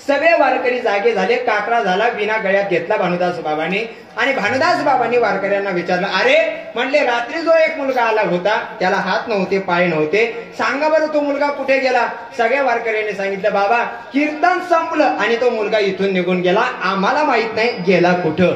सगळे वारकरी जागे झाले. काकरा झाला. विना गळ्यात घेतला भानुदास बाबांनी आणि भानुदास बाबांनी वारकऱ्यांना विचारलं, अरे म्हणले रात्री जो एक मुलगा आला होता त्याला हात नव्हते, पाय नव्हते, सांगा बरं तो मुलगा कुठे गेला? सगळ्या वारकऱ्यांनी सांगितलं, बाबा कीर्तन संपलं आणि तो मुलगा इथून निघून गेला, आम्हाला माहित नाही गेला कुठं.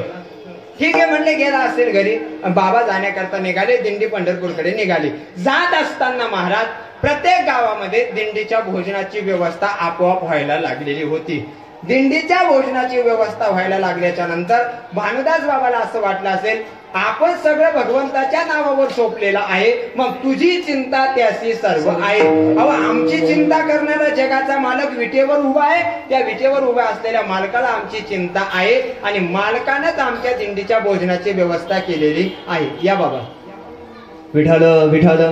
ठीक आहे म्हणले, गेला असेल घरी. बाबा जाण्याकरता निघाले. दिंडी पंढरपूरकडे निघाली. जात असताना महाराज प्रत्येक गावामध्ये दिंडीच्या भोजनाची व्यवस्था आपोआप व्हायला लागलेली होती. दिंडीच्या भोजनाची व्यवस्था व्हायला लागल्याच्या नंतर भानुदास बाबाला असं वाटलं असेल, आपण सगळं भगवंताच्या नावावर सोपलेलं आहे, मग तुझी चिंता त्याची सर्व आहे. अहो आमची चिंता करणारा जगाचा मालक विटेवर उभा आहे. त्या विटेवर उभा असलेल्या मालकाला आमची चिंता आहे आणि मालकानंच आमच्या दिंडीच्या भोजनाची व्यवस्था केलेली आहे. या बाबा विठ्ठल विठ्ठल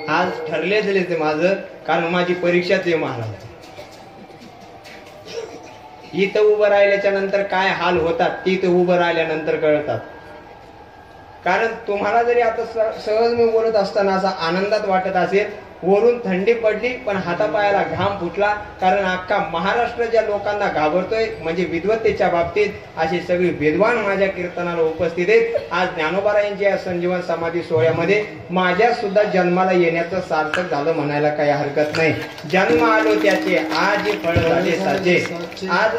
आज ठरले झाले ते माझं, कारण माझी परीक्षाच आहे महाराज. इथं उभं राहिल्याच्या नंतर काय हाल होतात तिथं उभं राहिल्यानंतर कळतात. कारण तुम्हाला जरी आता सहज मी बोलत असताना असा आनंदात वाटत असेल, वरून थंडी पडली पण हातापायाला घाम फुटला, कारण अख्खा महाराष्ट्र ज्या लोकांना घाबरतोय म्हणजे विद्वत्तेच्या बाबतीत अशी सगळी विद्वान माझ्या कीर्तनाला उपस्थित आहेत. आज ज्ञानोबारायांच्या या संजीवन समाधी सोहळ्यामध्ये माझ्या सुद्धा जन्माला येण्याचं सार्थक झालं म्हणायला काही हरकत नाही. जन्म आलो त्याचे आज फळ झाले साचे. आज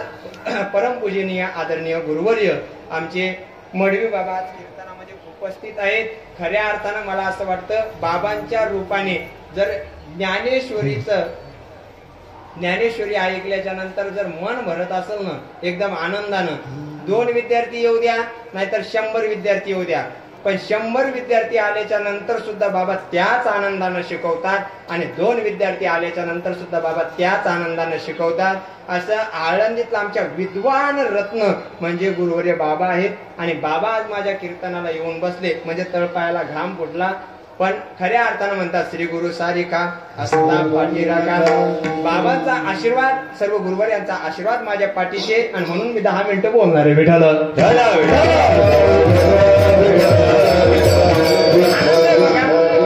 परमपूजनीय आदरणीय गुरुवर्य आमचे मडवी बाबा कीर्तनामध्ये उपस्थित आहेत. खऱ्या अर्थानं मला असं वाटतं बाबांच्या रूपाने जर ज्ञानेश्वरी ऐकल्याच्या नंतर जर मन भरत असेल ना एकदम आनंदानं, 2 विद्यार्थी येऊ द्या नाहीतर 100 विद्यार्थी येऊ द्या, पण 100 विद्यार्थी आल्याच्या नंतर सुद्धा बाबा त्याच आनंदानं शिकवतात आणि 2 विद्यार्थी आल्याच्या नंतर सुद्धा बाबा त्याच आनंदानं शिकवतात. असं आळंदीतलं आमच्या विद्वान रत्न म्हणजे गुरुवर्य बाबा आहेत आणि बाबा आज माझ्या कीर्तनाला येऊन बसले म्हणजे तळपायाला घाम फुटला. पण खऱ्या अर्थानं म्हणतात श्री गुरु सारिका असता पाठीराखा. बाबांचा आशीर्वाद, सर्व गुरुवर्यांचा आशीर्वाद माझ्या पाठीशी आणि म्हणून मी 10 मिनिटं बोलणार आहे. विठ्ठल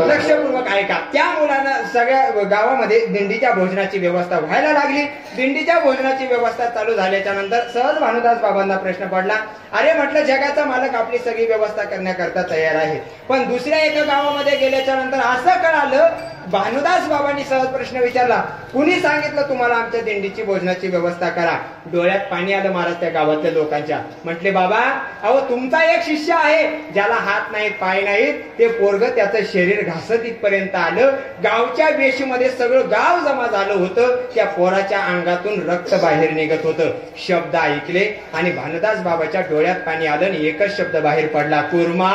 लक्षपूर्वक ऐका. त्या मुलानं सगळ्या गावामध्ये दिंडीच्या भोजनाची व्यवस्था व्हायला लागली. दिंडीच्या भोजनाची व्यवस्था चालू झाल्याच्या नंतर सहज भानुदास बाबांना प्रश्न पडला, अरे म्हटलं जगाचा मालक आपली सगळी व्यवस्था करण्याकरता तयार आहे, पण दुसऱ्या एका गावामध्ये गेल्याच्या नंतर असं कळालं. भानुदास बाबांनी सहज प्रश्न विचारला, कुणी सांगितलं तुम्हाला आमच्या दिंडीची भोजनाची व्यवस्था करा? डोळ्यात पाणी आलं महाराज त्या गावातल्या लोकांच्या. म्हटले, बाबा अहो तुमचा एक शिष्य आहे ज्याला हात नाहीत पाय नाहीत, ते पोरग त्याचं शरीर घासत इथपर्यंत आलं. गावच्या वेशीमध्ये सगळं गाव जमा झालं होतं. त्या पोराच्या अंगातून रक्त बाहेर निघत होतं. शब्द ऐकले आणि भानुदास बाबाच्या डोळ्यात पाणी आलं आणि एकच शब्द बाहेर पडला, कुर्मा.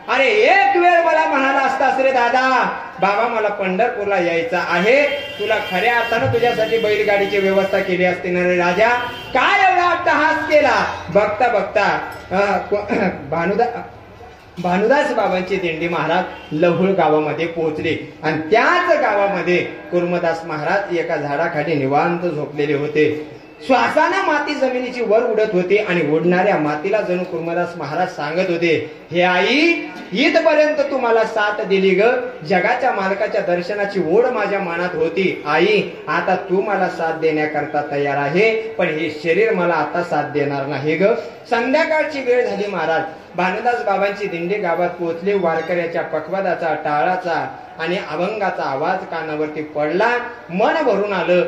अरे एक वेळ मला म्हणाला असतास रे दादा, बाबा मला पंढरपूरला यायचं आहे, तुला खऱ्या अर्थानं तुझ्यासाठी बैलगाडीची व्यवस्था केली असती ना रे राजा. काय एवढा अट्टहास केला. बघता बघता भानुदास बाबांची दिंडी महाराज लहुळ गावामध्ये पोहोचले आणि त्याच गावामध्ये कुर्मदास महाराज एका झाडाखाली निवांत झोपलेले होते. श्वासानं माती जमिनीची वर उडत होती आणि उडणाऱ्या मातीला जणू कुर्मदास महाराज सांगत होते, हे आई इथपर्यंत तू मला साथ दिली ग, जगाच्या मालकाच्या दर्शनाची ओढ माझ्या मनात होती. आई आता तू मला साथ देण्याकरता तयार आहे, पण हे शरीर मला आता साथ देणार नाही ग. संध्याकाळची वेळ झाली महाराज. भानुदास बाबांची दिंडी गावात पोहोचली. वारकऱ्याच्या पखवादाचा, टाळाचा आणि अभंगाचा आवाज कानावरती पडला. मन भरून आलं.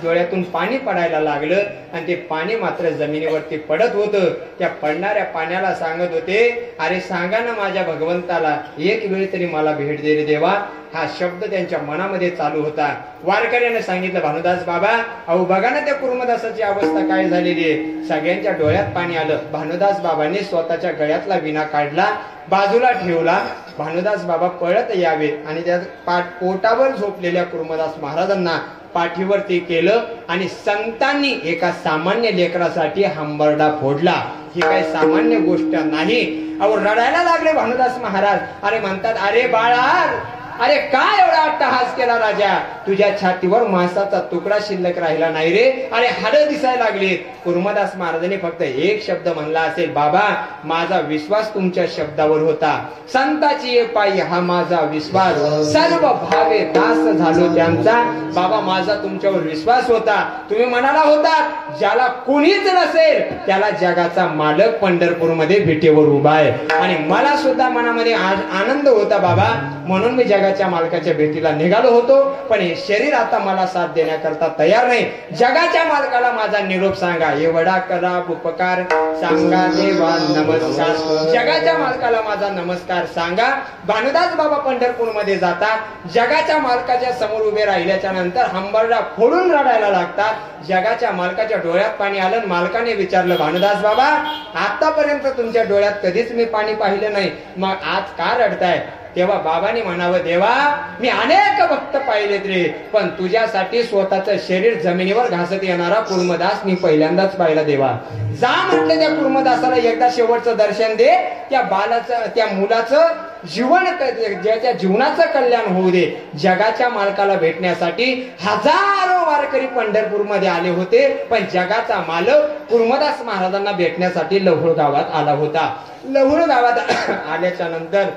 डोळ्यातून पाणी पडायला लागलं आणि ते पाणी मात्र जमिनीवरती पडत होतं. त्या पडणाऱ्या पाण्याला सांगत होते, अरे सांगा ना माझ्या भगवंताला एक वेळ तरी मला भेट दे रे देवा. हा शब्द त्यांच्या मनामध्ये चालू होता. वारकऱ्याने सांगितलं, भानुदास बाबा अहो बघा ना त्या कुर्मदासाची अवस्था काय झालेली आहे. सगळ्यांच्या डोळ्यात पाणी आलं. भानुदास बाबांनी स्वतःच्या गळ्यातला विणा काढला, बाजूला ठेवला. भानुदास बाबा पळत यावे आणि त्या पोटावर झोपलेल्या कुर्मदास महाराजांना पाठीवरती केलं आणि संतांनी एका सामान्य लेकरासाठी हंबरडा फोडला. ही काही सामान्य गोष्ट नाही. अहो रडायला लागले भानुदास महाराज. अरे म्हणतात, अरे बाळा, अरे काय एवढा अट्टहास केला राजा, तुझ्या छातीवर मांसाचा तुकडा शिल्लक राहिला नाही रे. अरे हाडं दिसायला लागली. कुर्मदास महाराजांनी फक्त एक शब्द म्हणला असेल, बाबा माझा विश्वास तुमच्या शब्दावर होता. संताची एक पायी हा माझा विश्वास, सर्व भावे दास झालो त्यांचा. बाबा माझा तुमच्यावर विश्वास होता. तुम्ही म्हणाला होता ज्याला कोणीच नसेल त्याला जगाचा मालक पंढरपूरमध्ये भेटेवर उभा आहे. आणि मला सुद्धा मनामध्ये आनंद होता बाबा, म्हणून मी जगाच्या मालकाच्या भेटीला निघालो होतो. पण हे शरीर आता मला साथ देण्याकरता तयार नाही. जगाच्या मालकाला माझा निरोप सांगा. एवढा करा उपकार, सांगा देवा नमस्कार. जगाच्या मालकाला माझा नमस्कार सांगा. भानुदास बाबा पंढरपूरमध्ये जातात. जगाच्या मालकाच्या समोर उभे राहिल्याच्या नंतर हंबरडा फोडून रडायला लागतात. जगाच्या मालकाच्या डोळ्यात पाणी आलं. मालकाने विचारलं, भानुदास बाबा आतापर्यंत तुमच्या डोळ्यात कधीच मी पाणी पाहिलं नाही, मग आज का रडताय? तेव्हा बाबांनी म्हणावं, देवा मी अनेक भक्त पाहिलेत रे, पण तुझ्यासाठी स्वतःचं शरीर जमिनीवर घासत येणारा कुर्मदास मी पहिल्यांदाच पाहिला देवा. जा म्हटलं त्या कुर्मदासाला एकदा शेवटचं दर्शन दे. त्या बालाचं, त्या मुलाचं जीवन, ज्याच्या जीवनाचं कल्याण होऊ दे. जगाच्या मालकाला भेटण्यासाठी हजारो वारकरी पंढरपूरमध्ये आले होते, पण जगाचा मालक कुर्मदास महाराजांना भेटण्यासाठी लहुळ गावात आला होता. लहुळ गावात आल्याच्या नंतर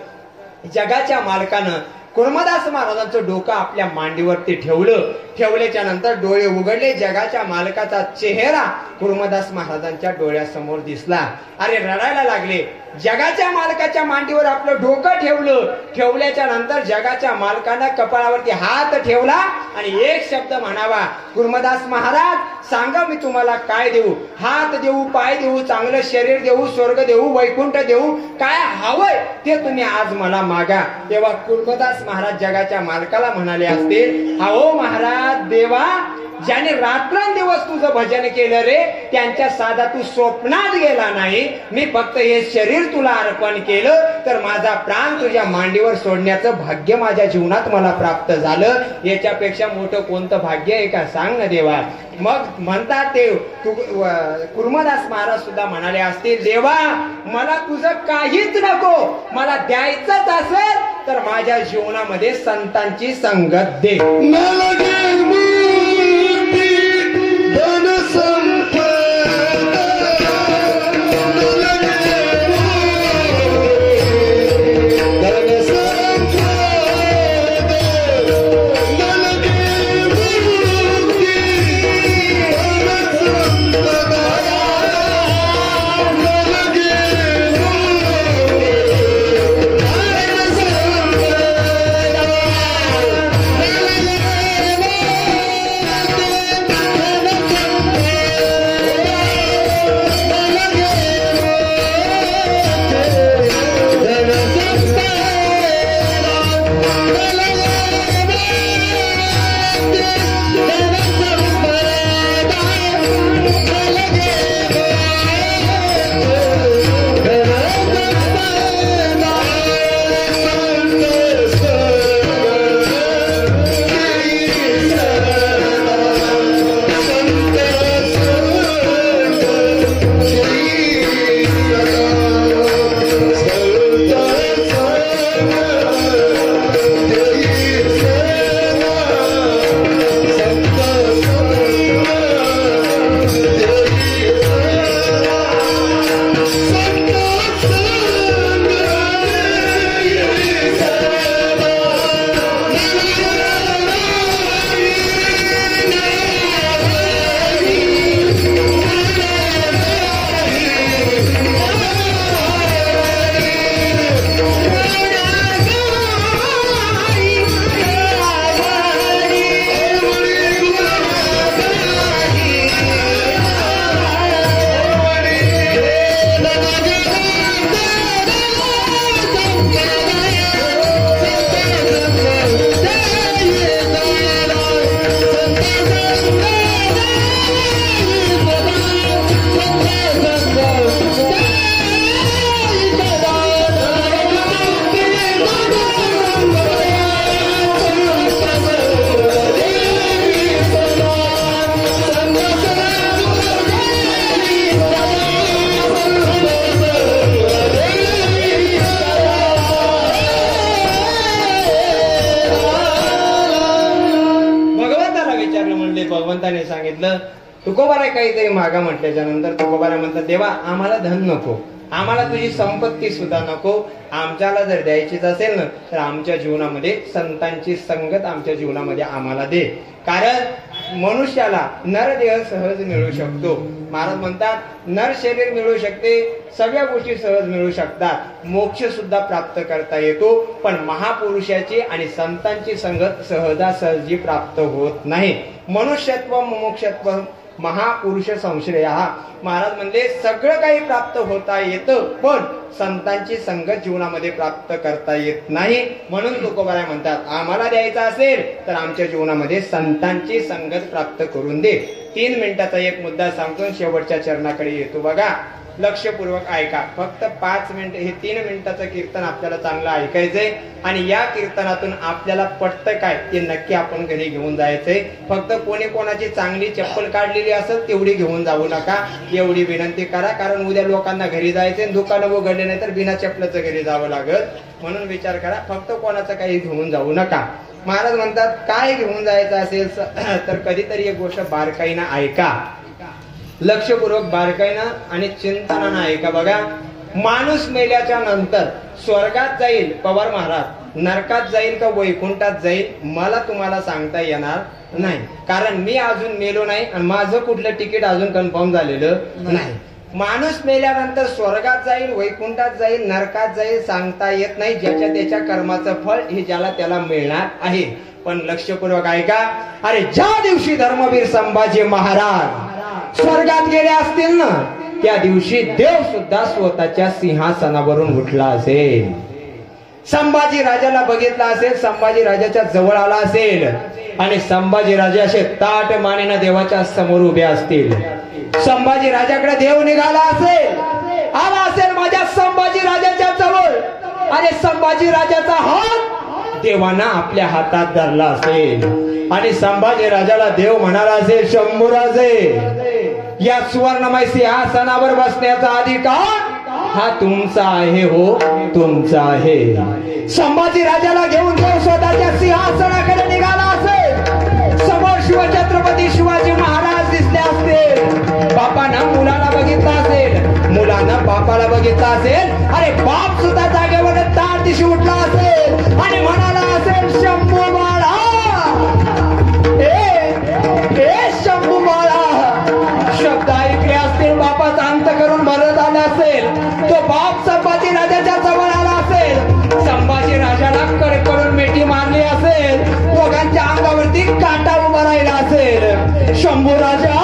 जगाच्या मालकानं कुर्मदास महाराजांचं डोकं आपल्या मांडीवरती ठेवलं. ठेवल्याच्या नंतर डोळे उघडले. जगाच्या मालकाचा चेहरा कुर्मदास महाराजांच्या डोळ्यासमोर दिसला. अरे रडायला लागले. जगाच्या मालकाच्या मांडीवर आपलं डोकं ठेवलं. ठेवल्याच्या नंतर जगाच्या मालकानं कपाळावरती हात ठेवला आणि एक शब्द म्हणावा, कुर्मदास महाराज सांगा मी तुम्हाला काय देऊ? हात देऊ, पाय देऊ, चांगलं शरीर देऊ, स्वर्ग देऊ, वैकुंठ देऊ, काय हवंय ते तुम्ही आज मला मागा. तेव्हा कुर्मदास महाराज जगाच्या मालकाला म्हणाले असतील, हो महाराज देवा, ज्याने रात्रंदिवस तुझं भजन केलं रे, त्यांच्या साधा तू स्वप्नात गेला नाही. मी फक्त हे शरीर तुला अर्पण केलं तर माझा प्राण तुझ्या मांडीवर सोडण्याचं भाग्य माझ्या जीवनात मला प्राप्त झालं. याच्यापेक्षा मोठं कोणतं भाग्य आहे का सांग ना देवा. मग म्हणतात ते कुर्मदास महाराज सुद्धा म्हणाले असतील, देवा मला तुझं काहीच नको, मला द्यायचंच असेल तर माझ्या जीवनामध्ये संतांची संगत दे. सांगितलं. तुकोबाराय काहीतरी मागा म्हटल्याच्या नंतर तुकोबाराय म्हणतात, देवा आम्हाला धन नको, आम्हाला तुझी संपत्ती सुद्धा नको, आमच्याला जर द्यायचीच असेल ना तर आमच्या जीवनामध्ये संतांची संगत आमच्या जीवनामध्ये आम्हाला दे. कारण मनुष्याला नरदेह सहज मिळू शकतो. महाराज म्हणतात नर शरीर मिळू शकते, सगळ्या गोष्टी सहज मिळू शकतात, मोक्ष सुद्धा प्राप्त करता येतो, पण महापुरुषाची आणि संतांची संगत सहजासहजी प्राप्त होत नाही. मनुष्यत्व मोक्षत्व महापुरुष संश्रय. महाराज म्हणले सगळं काही प्राप्त होता येतं, पण संतांची संगत जीवनामध्ये प्राप्त करता येत नाही. म्हणून तुकोबाराय म्हणतात आम्हाला द्यायचं असेल तर आमच्या जीवनामध्ये संतांची संगत प्राप्त करून दे. 3 मिनिटाचा एक मुद्दा सांगतो, शेवटच्या चरणाकडे येतो. बघा लक्षपूर्वक ऐका. फक्त 5 मिनिट, हे 3 मिनिटाचं कीर्तन आपल्याला चांगलं ऐकायचंय आणि या कीर्तनातून आपल्याला पटतं काय ते नक्की आपण घरी घेऊन जायचंय. फक्त कोणी कोणाची चांगली चप्पल काढलेली असेल तेवढी घेऊन जाऊ नका, एवढी विनंती करा. कारण उद्या लोकांना घरी जायचंय, दुकानं उघडले नाही तर बिना चप्पलचं घरी जावं लागत. म्हणून विचार करा, फक्त कोणाचं काही घेऊन जाऊ नका. महाराज म्हणतात काय घेऊन जायचं असेल तर कधीतरी एक गोष्ट बारकाईनं ऐका, लक्षपूर्वक बारकाईनं आणि चिंतनानं ऐका. बघा माणूस मेल्याच्या नंतर स्वर्गात जाईल पवार महाराज, नरकात जाईल का वैकुंठात जाईल मला तुम्हाला सांगता येणार नाही, कारण मी अजून मेलो नाही आणि माझं कुठलं तिकीट अजून कन्फर्म झालेलं नाही. माणूस मेल्यानंतर स्वर्गात जाईल, वैकुंठात जाईल, नरकात जाईल सांगता येत नाही. ज्याच्या त्याच्या कर्माचं फळ हे ज्याला त्याला मिळणार आहे. पण लक्षपूर्वक ऐका. अरे ज्या दिवशी धर्मवीर संभाजी महाराज स्वर्गात गेले असतील ना त्या दिवशी देव सुद्धा स्वतःच्या सिंहासनावरून उठला असेल, संभाजी राजाला बघितला असेल, संभाजी राजाच्या जवळ आला असेल आणि संभाजी राजा असे ताट मानेनं देवाच्या समोर उभे असतील. संभाजी राजाकडे देव निघाला असेल, आला असेल माझ्या संभाजी राजाच्या जवळ आणि संभाजी राजाचा हात देवाना आपल्या हातात धरला असेल आणि संभाजी राजाला देव म्हणाला असेल, शंभूराजे या सुवर्णमय सिंहासनावर बसण्याचा अधिकार हा तुमचा आहे, हो तुमचा आहे. संभाजी राजाला घेऊन देव स्वतःच्या सिंहासनाकडे निघाला असेल. समोर शिवछत्रपती शिवाजी महाराज दिसले असतील. बापानं मुलाला बघितला असेल, मुलानं बापाला बघितला असेल. अरे बाप सुद्धा जागेवर तार दिशी उठला असेल आणि म्हणाला असेल, शंभू बाळा, ए शंभू बाळा. शब्द ऐकले असतील, बापाचा अंत करून भरत आला असेल. तो बाप संभाजी राजाच्या जवळ आला असेल, संभाजी राजाला कडकडून मिठी मारली असेल, दोघांच्या अंगावरती काटा उभा राहिला असेल. शंभू राजा,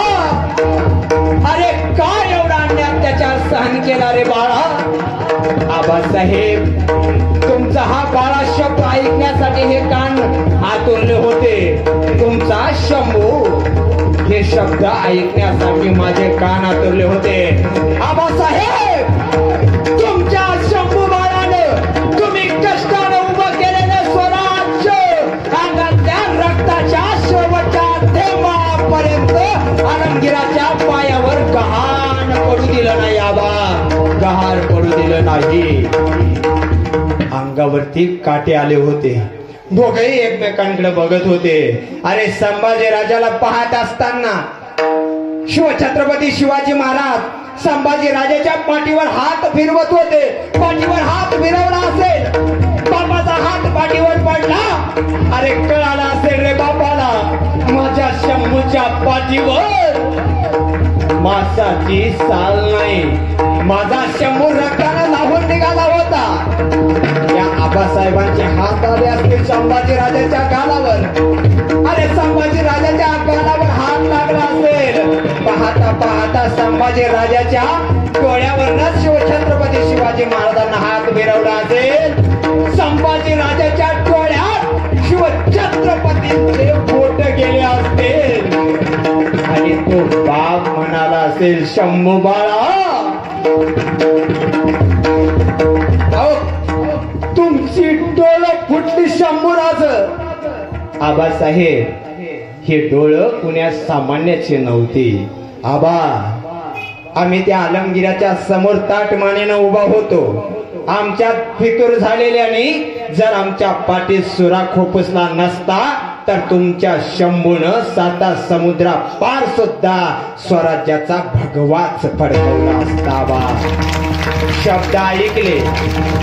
अरे काय एवढा अन्याय त्याच्यावर सहन केला रे बाळा. आबासाहेब तुमचा हा बाळा शब्द ऐकण्यासाठी हे कान आतुरले होते. तुमचा शंभू हे शब्द ऐकण्यासाठी माझे कान आतुरले होते. आबासाहेब तुमच्या शंभू बाळानं तुम्ही कष्टानं उभं केलेलं स्वराज्य अंगातल्या रक्ताच्या शेवटच्या थेंबापर्यंत आलमगीराच्या पायावर गहाण पडू दिलं नाही. आबा गहाण पडू दिलं नाही. अंगावरती काटे आले होते, दोघेही एकमेकांकडे बघत होते. अरे संभाजी राजाला पाहत असताना शिवछत्रपती शिवाजी महाराज संभाजी राजाच्या पाठीवर हात फिरवत होते. पाठीवर हात फिरवला असेल, बापाचा हात पाठीवर पडला. अरे कळाला असेल रे बापाला, माझ्या शंभूच्या पाठीवर मासाची साल नाही, माझा शंभू रक्तानं लावून निघाला होता. या आबासाहेबांचे हात आले असतील संभाजी राजाच्या गालावर. अरे संभाजी राजाच्या गालावर हात लागला असेल. पाहता पाहता संभाजी राजाच्या डोळ्यावरच शिवछत्रपती शिवाजी महाराजांना हात फिरवला असेल. संभाजी राजाच्या डोळ्यात शिवछत्रपतींचे बोट गेले असतील आणि तो बाप म्हणाला असेल, शंभू बाळा, तुमची डोळं फुटली शंभूराज. आबासाहेब हे डोळं कुण्या सामान्याचे नव्हती. आबा आम्ही त्या आलमगीराच्या समोर ताट मानेनं उभा होतो. आमच्यात फितूर झालेल्याने जर आमच्या पाठीत सुरा खोपसला नसता तर तुमच्या शंभून 7 समुद्रा पार सुद्धा स्वराज्याचा भगवाच फडकवला असतावा. शब्द ऐकले.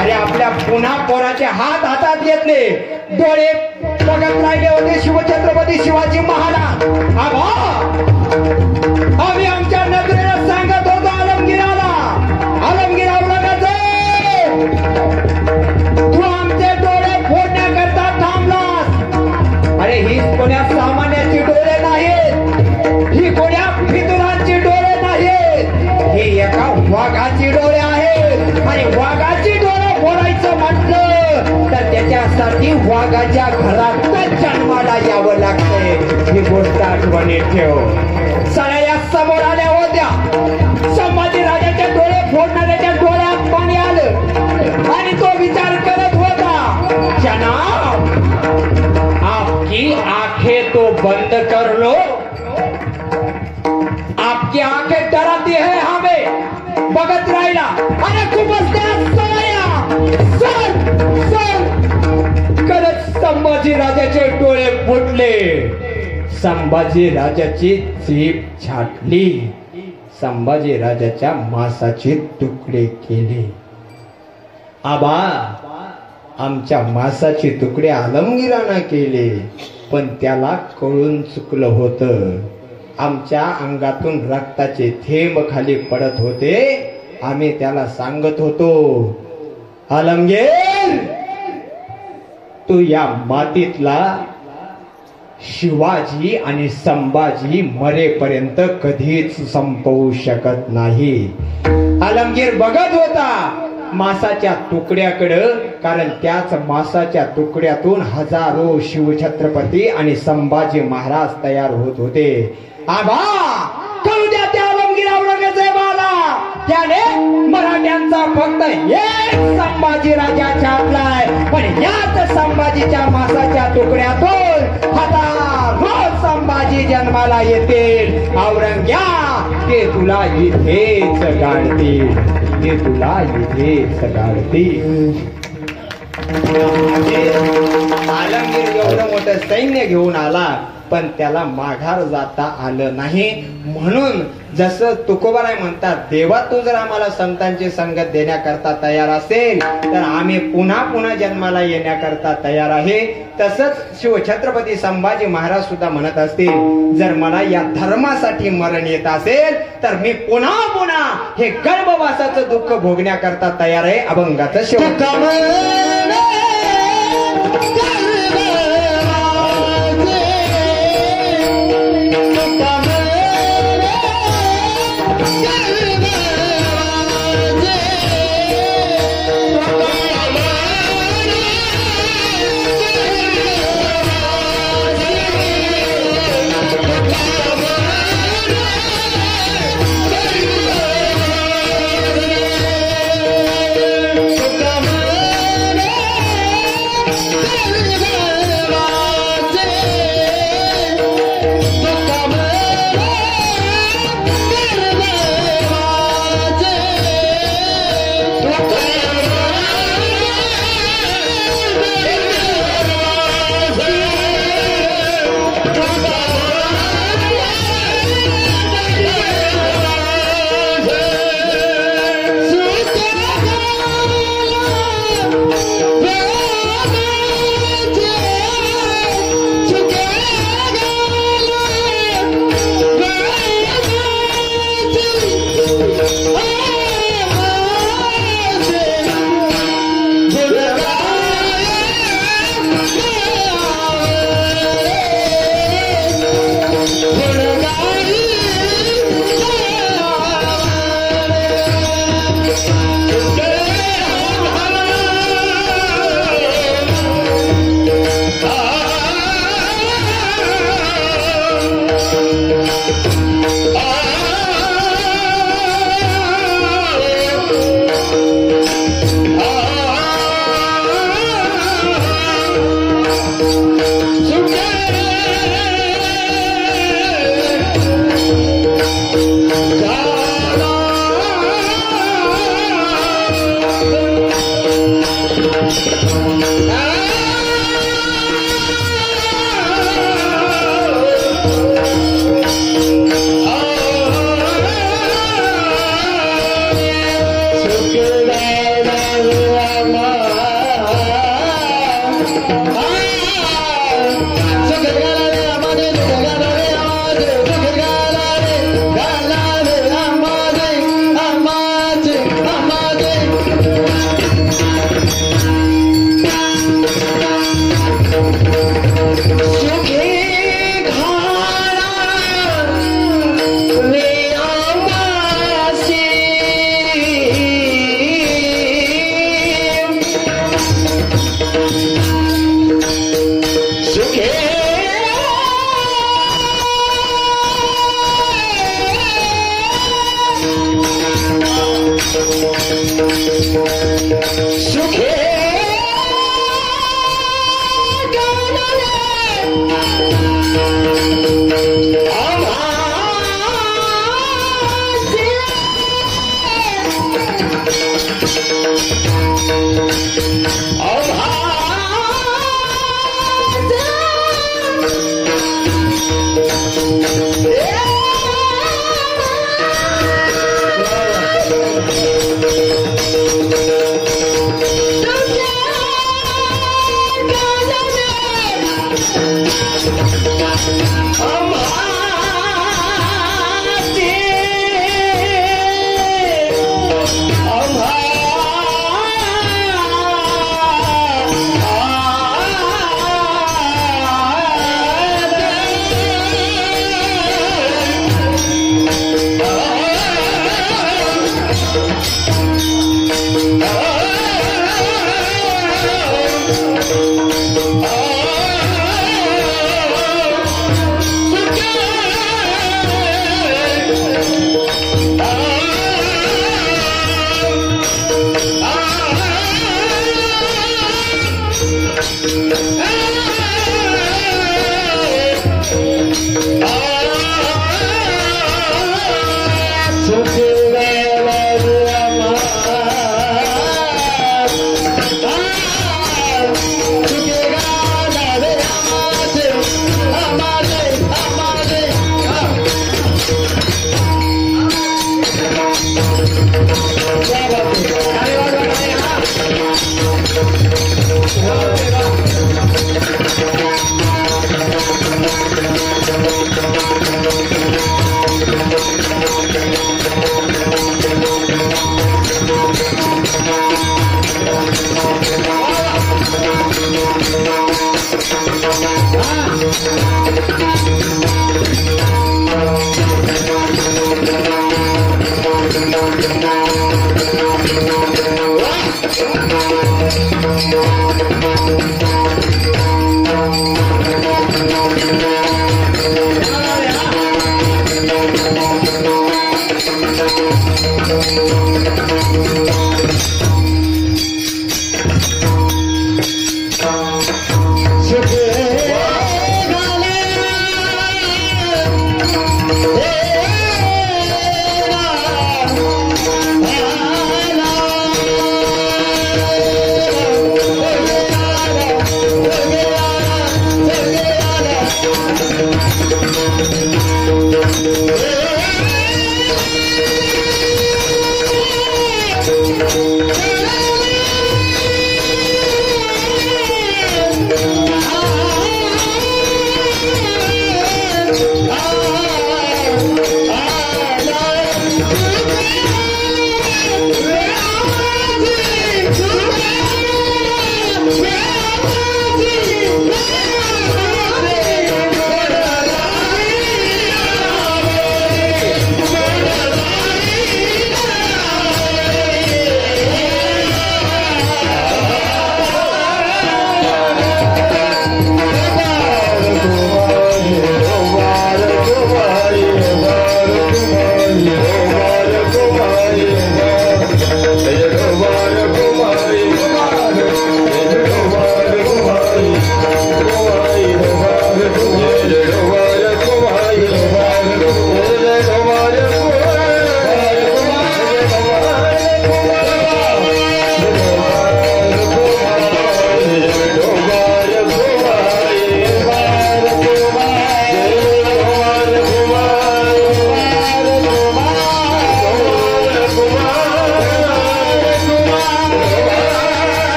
अरे आपल्या पुन्हा पोराचे हात हातात घेतले. डोळे बघत राहिले होते शिवछत्रपती शिवाजी महाराज. आम्ही आमच्या नजरेला सांगत होतो आलमगीराला, आलमगीर औरंगजेब, तू आमचे डोळे फोडण्याकरता थांबलास. अरे ही कोण्या सामान्याची डोळे नाहीत, ही कोण्या फितुरांची डोळे नाहीत, ही एका वाघाची डोळे आहेत. आणि वाघाची डोळे फोडायचं म्हटलं तर त्याच्यासाठी वाघाच्या घरात जन्माला यावं लागतंय. ही गोष्ट आठवणीत ठेव. सगळ्या समोर आल्या होत्या. संभाजी राजाच्या डोळे फोडणाऱ्याच्या डोळ्यात पाणी आलं आणि तो विचार करत होता, जनाब आपकी आंखें तो बंद कर लो, आपकी आंखें डराती है हमें. बघत राहिला आणि खूपच करत संभाजी राजाचे डोळे फुटले. संभाजी राजाची जीभ छाटली. संभाजी राजाच्या मांसाचे तुकडे केले. आबा आमच्या मांसाचे तुकडे आलमगीरानं केले, पण त्याला कळून चुकलं होतं. आमच्या अंगातून रक्ताचे थेंब खाली पडत होते. आम्ही त्याला सांगत होतो, आलमगीर तू या मातीतला शिवाजी आणि संभाजी मरेपर्यंत कधीच संपवू शकत नाही. आलमगीर बघत होता मांसाच्या तुकड्याकडं, कारण त्याच मांसाच्या तुकड्यातून हजारो शिवछत्रपती आणि संभाजी महाराज तयार होत होते. आबा कळू द्या त्या आलमगीर औरंगजेबाला, त्याने मराठ्यांचा फक्त एक संभाजी राजा छापलाय, पण याच संभाजीच्या मांसाच्या तुकड्यातून हजारो संभाजी जन्माला येतील. औरंग्या ते तुला इथेच गाडतील, ते तुला इथेच गाडतील. आलमगीर एवढं मोठं सैन्य घेऊन आला, पण त्याला माघार जाता आलं नाही. म्हणून जसं तुकोबाराय म्हणतात, देवा तू जर आम्हाला संतांची संगत देण्याकरता तयार असेल तर आम्ही पुन्हा पुन्हा जन्माला येण्याकरता तयार आहे. तसंच शिवछत्रपती संभाजी महाराज सुद्धा म्हणत असतील, जर मला या धर्मासाठी मरण येत असेल तर मी पुन्हा पुन्हा हे गर्भवासाचं दुःख भोगण्याकरता तयार आहे. अभंगाचं शेवट.
Come on.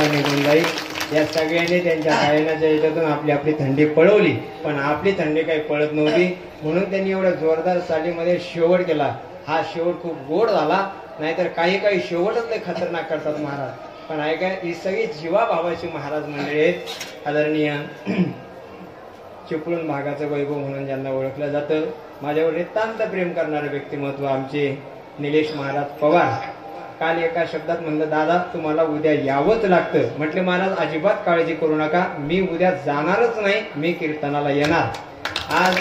सत्ता निघून जाईल. या सगळ्यांनी त्यांच्या गायनाच्या याच्यातून आपली आपली थंडी पळवली, पण आपली थंडी काही पळत नव्हती. म्हणून त्यांनी एवढ्या जोरदार चालीमध्ये शेवट केला. हा शेवट खूप गोड झाला, नाहीतर काही शेवटच लय खतरनाक करतात महाराज. पण ऐका, ही सगळी जीवाभावाची महाराज मंडळी आहेत. आदरणीय चिपळूण भागाचं वैभव म्हणून ज्यांना ओळखलं जातं, माझ्यावर नितांत प्रेम करणारे व्यक्तिमत्व आमचे निलेश महाराज पवार. काल एका शब्दात म्हणलं, दादा तुम्हाला उद्या यावंच लागतं. म्हटले महाराज अजिबात काळजी करू नका, मी उद्या जाणारच नाही, मी कीर्तनाला येणार. आज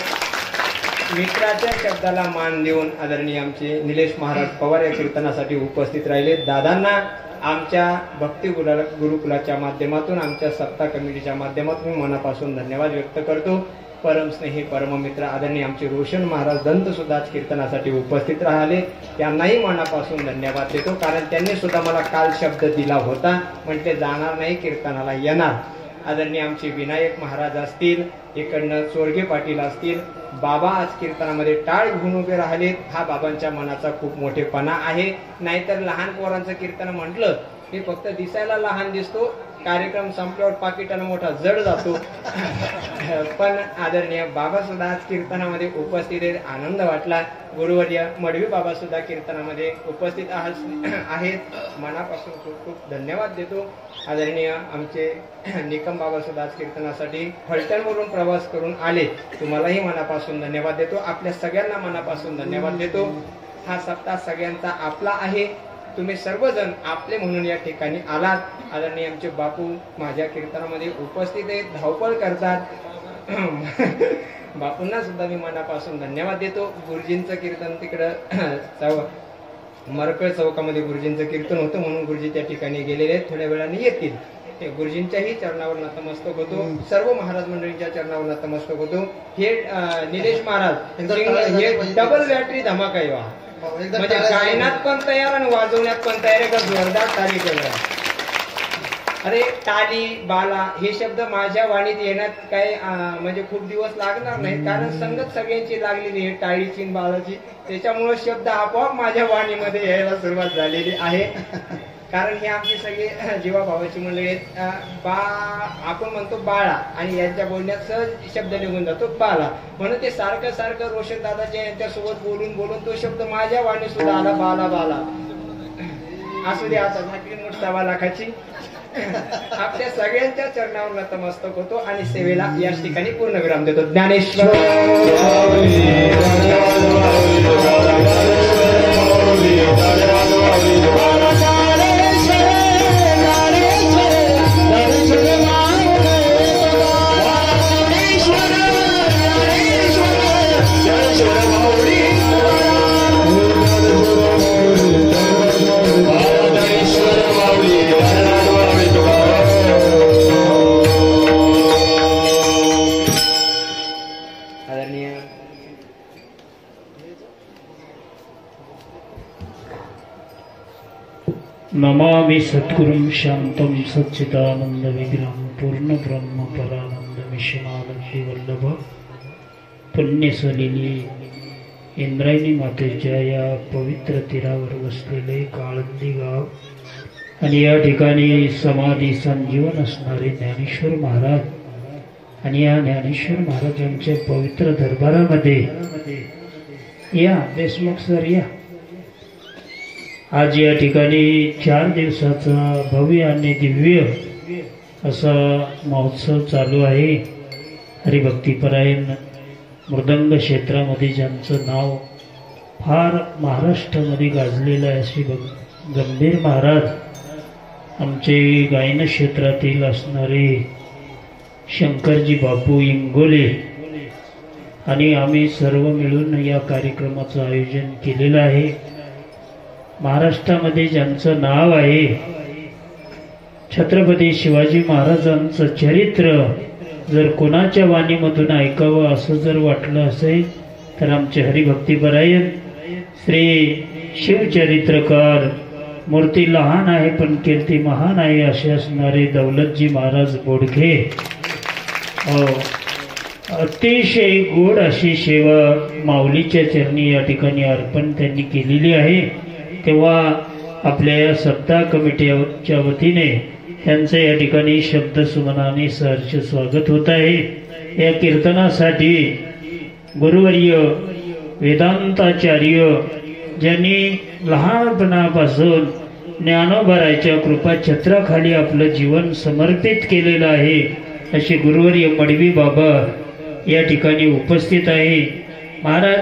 मित्राच्या शब्दाला मान देऊन आदरणीय आमचे निलेश महाराज पवार या कीर्तनासाठी उपस्थित राहिले. दादांना आमच्या भक्ती गुरुकुलाच्या माध्यमातून, आमच्या सत्ता कमिटीच्या माध्यमातून मी मनापासून धन्यवाद व्यक्त करतो. परमस्नेही परममित्र आदरणीय आमचे रोशन महाराज दंत सुद्धा आज कीर्तनासाठी उपस्थित राहिले, त्यांनाही मनापासून धन्यवाद देतो. कारण त्यांनी सुद्धा मला काल शब्द दिला होता, म्हणजे जाणार नाही, कीर्तनाला येणार. आदरणीय आमचे विनायक महाराज असतील, इकडनं चोरगे पाटील असतील, बाबा आज कीर्तनामध्ये टाळ घेऊन उभे राहिलेत. हा बाबांच्या मनाचा खूप मोठेपणा आहे. नाहीतर लहान पोरांचं कीर्तन म्हटलं हे फक्त दिसायला लहान दिसतो, कार्यक्रम संपल्यावर पाकिटानं मोठा जड जातो. पण आदरणीय बाबा सुद्धा आज कीर्तनामध्ये उपस्थित आहेत, आनंद वाटला. गुरुवर्य मडवी बाबा सुद्धा कीर्तनामध्ये उपस्थित आहेत, मनापासून खूप खूप धन्यवाद देतो. आदरणीय आमचे निकम बाबा सुद्धा आज कीर्तनासाठी फलटणवरून प्रवास करून आले, तुम्हालाही मनापासून धन्यवाद देतो. आपल्या सगळ्यांना मनापासून धन्यवाद देतो. हा सप्ताह सगळ्यांचा आपला आहे, तुम्ही सर्वजण आपले म्हणून या ठिकाणी आलात. आदरणीय आमचे बापू माझ्या कीर्तनामध्ये उपस्थित आहेत, धावपळ करतात. बापूंना सुद्धा मी मनापासून धन्यवाद देतो. गुरुजींचं कीर्तन तिकडं मरकळ चौकामध्ये गुरुजींचं कीर्तन होतं, म्हणून गुरुजी त्या ठिकाणी गेलेले आहेत, थोड्या वेळाने येतील. गुरुजींच्याही चरणावर नतमस्तक होतो, सर्व महाराज मंडळींच्या चरणावर नतमस्तक होतो. हे निलेश महाराज हे डबल बॅटरी धमाका आहे, म्हणजे गायनात पण तयार आणि वाजवण्यात पण तयार आहे. का जोरदार ताली केलं. अरे टाली बाला हे शब्द माझ्या वाणीत येण्यात काय म्हणजे खूप दिवस लागणार नाही, कारण संगत सगळ्यांची लागलेली आहे, टाळीची बालाची. त्याच्यामुळे शब्द आपोआप माझ्या वाणीमध्ये यायला सुरुवात झालेली आहे. कारण हे आमची सगळी जीवाभावाची मंडळी आहेत. आपण म्हणतो बाळा, आणि यांच्या बोलण्यात सहज शब्द निघून जातो बाला, म्हणून ते सारखं सारखं रोशन दादाच्या यांच्यासोबत बोलून बोलून तो शब्द माझ्या वाणी सुद्धा आला, बाला बाला. असू दे, आता झाकली मोठ 1.25 लाखाची. आपल्या सगळ्यांच्या चरणावर नतमस्तक होतो आणि सेवेला याच ठिकाणी पूर्ण विराम देतो. ज्ञानेश्वर
नमामि सद्गुरुं शांतं सच्चिदानंद विग्रहं पूर्ण ब्रह्म परानंद मिशनानंदी वल्लभ. पुण्यसलिली इंद्रायणी मातेच्या या पवित्र तीरावर वसलेले काळंदी गाव आणि या ठिकाणी समाधी संजीवन असणारे ज्ञानेश्वर महाराज आणि या ज्ञानेश्वर महाराजांच्या पवित्र दरबारामध्ये या देशमुख सर या. आज या ठिकाणी 4 दिवसाचा भव्य आणि दिव्य असा महोत्सव चालू आहे. हरिभक्तीपरायण मृदंग क्षेत्रामध्ये ज्यांचं नाव फार महाराष्ट्रामध्ये गाजलेलं आहे असे गंभीर महाराज, आमचे गायन क्षेत्रातील असणारे शंकरजी बापू इंगोले आणि आम्ही सर्व मिळून या कार्यक्रमाचं आयोजन केलेलं आहे. महाराष्ट्रामध्ये ज्यांचं नाव आहे, छत्रपती शिवाजी महाराजांचं चरित्र जर कोणाच्या वाणीमधून ऐकावं असं जर वाटलं असेल तर आमचे हरिभक्तीपरायण श्री शिवचरित्रकार, मूर्ती लहान आहे पण कीर्ती महान आहे असे असणारे दौलतजी महाराज बोडखे, अतिशय गोड अशी सेवा माऊलीच्या चरणी या ठिकाणी अर्पण त्यांनी केलेली आहे. तेव्हा आपल्या या सत्ता कमिटीच्या वतीने यांचं या ठिकाणी शब्द सुमनाने सहर्ष स्वागत होत आहे। या कीर्तनासाठी गुरुवर्य वेदांताचार्य ज्यांनी लहानपणापासून ज्ञानोबाराच्या कृपा छत्राखाली आपलं जीवन समर्पित केलेलं आहे असे गुरुवर्य मडवी बाबा या ठिकाणी उपस्थित आहे। महाराज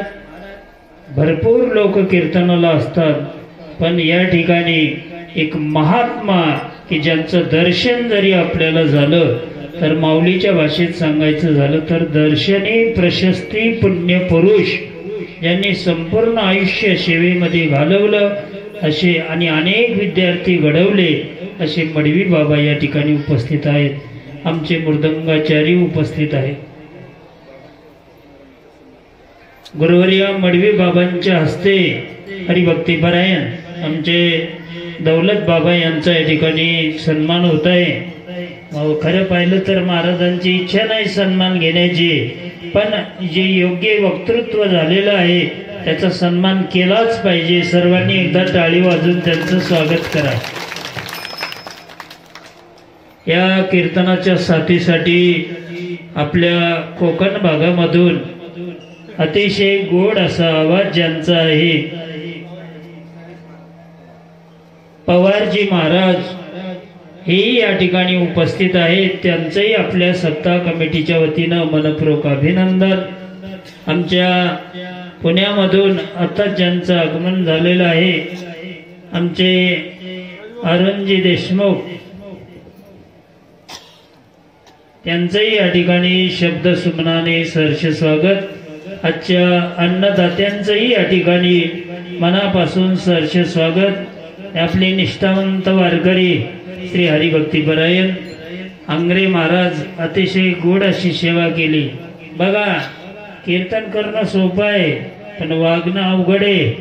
भरपूर लोक कीर्तनाला असतात, पण या ठिकाणी एक महात्मा की ज्यांचं दर्शन जरी आपल्याला झालं तर माऊलीच्या भाषेत सांगायचं झालं तर दर्शनी प्रशस्ती पुण्य पुरुष ज्यांनी संपूर्ण आयुष्य सेवेमध्ये घालवलं असे आणि अनेक विद्यार्थी घडवले असे मडवी बाबा या ठिकाणी उपस्थित आहेत। आमचे मृदंगाचार्य उपस्थित आहेत। गुरुवर्य मडवी बाबांच्या हस्ते हरिभक्तीपरायण आमचे दौलत बाबा यांचा या ठिकाणी सन्मान होत आहे। खरं पाहिलं तर महाराजांची इच्छा नाही सन्मान घेण्याची, पण जे योग्य वक्तृत्व झालेलं आहे त्याचा सन्मान केलाच पाहिजे। सर्वांनी एकदा टाळी वाजवून त्यांचं स्वागत करा। या कीर्तनाच्या साथीसाठी आपल्या कोकण भागामधून अतिशय गोड असा आवाज ज्यांचा आहे पवारजी महाराज हेही या ठिकाणी उपस्थित आहेत। त्यांचंही आपल्या सत्ता कमिटीच्या वतीनं मनपूर्वक अभिनंदन। आमच्या पुण्यामधून आता ज्यांचं आगमन झालेलं आहे आमचे अरुणजी देशमुख, त्यांचंही या ठिकाणी शब्द सुमनाने सहर्ष स्वागत। आजच्या अन्नदात्यांचंही या ठिकाणी मनापासून सहर्ष स्वागत। आपले निष्ठावंत वारकरी श्री हरिभक्तीपरायण आंग्रे महाराज अतिशय गोड अशी सेवा केली। बघा कीर्तन करणं सोपं आहे पण वागणं अवघड आहे।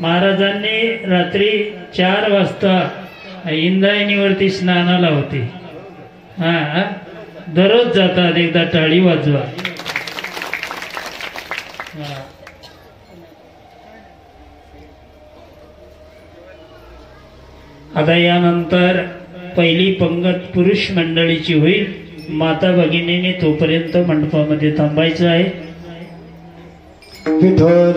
महाराजांनी रात्री 4 वाजता इंद्रायणीवरती स्नानाला होते। दररोज जातात, एकदा टाळी वाजवा। आता यानंतर पहिली पंगत पुरुष मंडळीची होईल। माता भगिनीने तोपर्यंत मंडपामध्ये थांबायचं आहे।
विठोर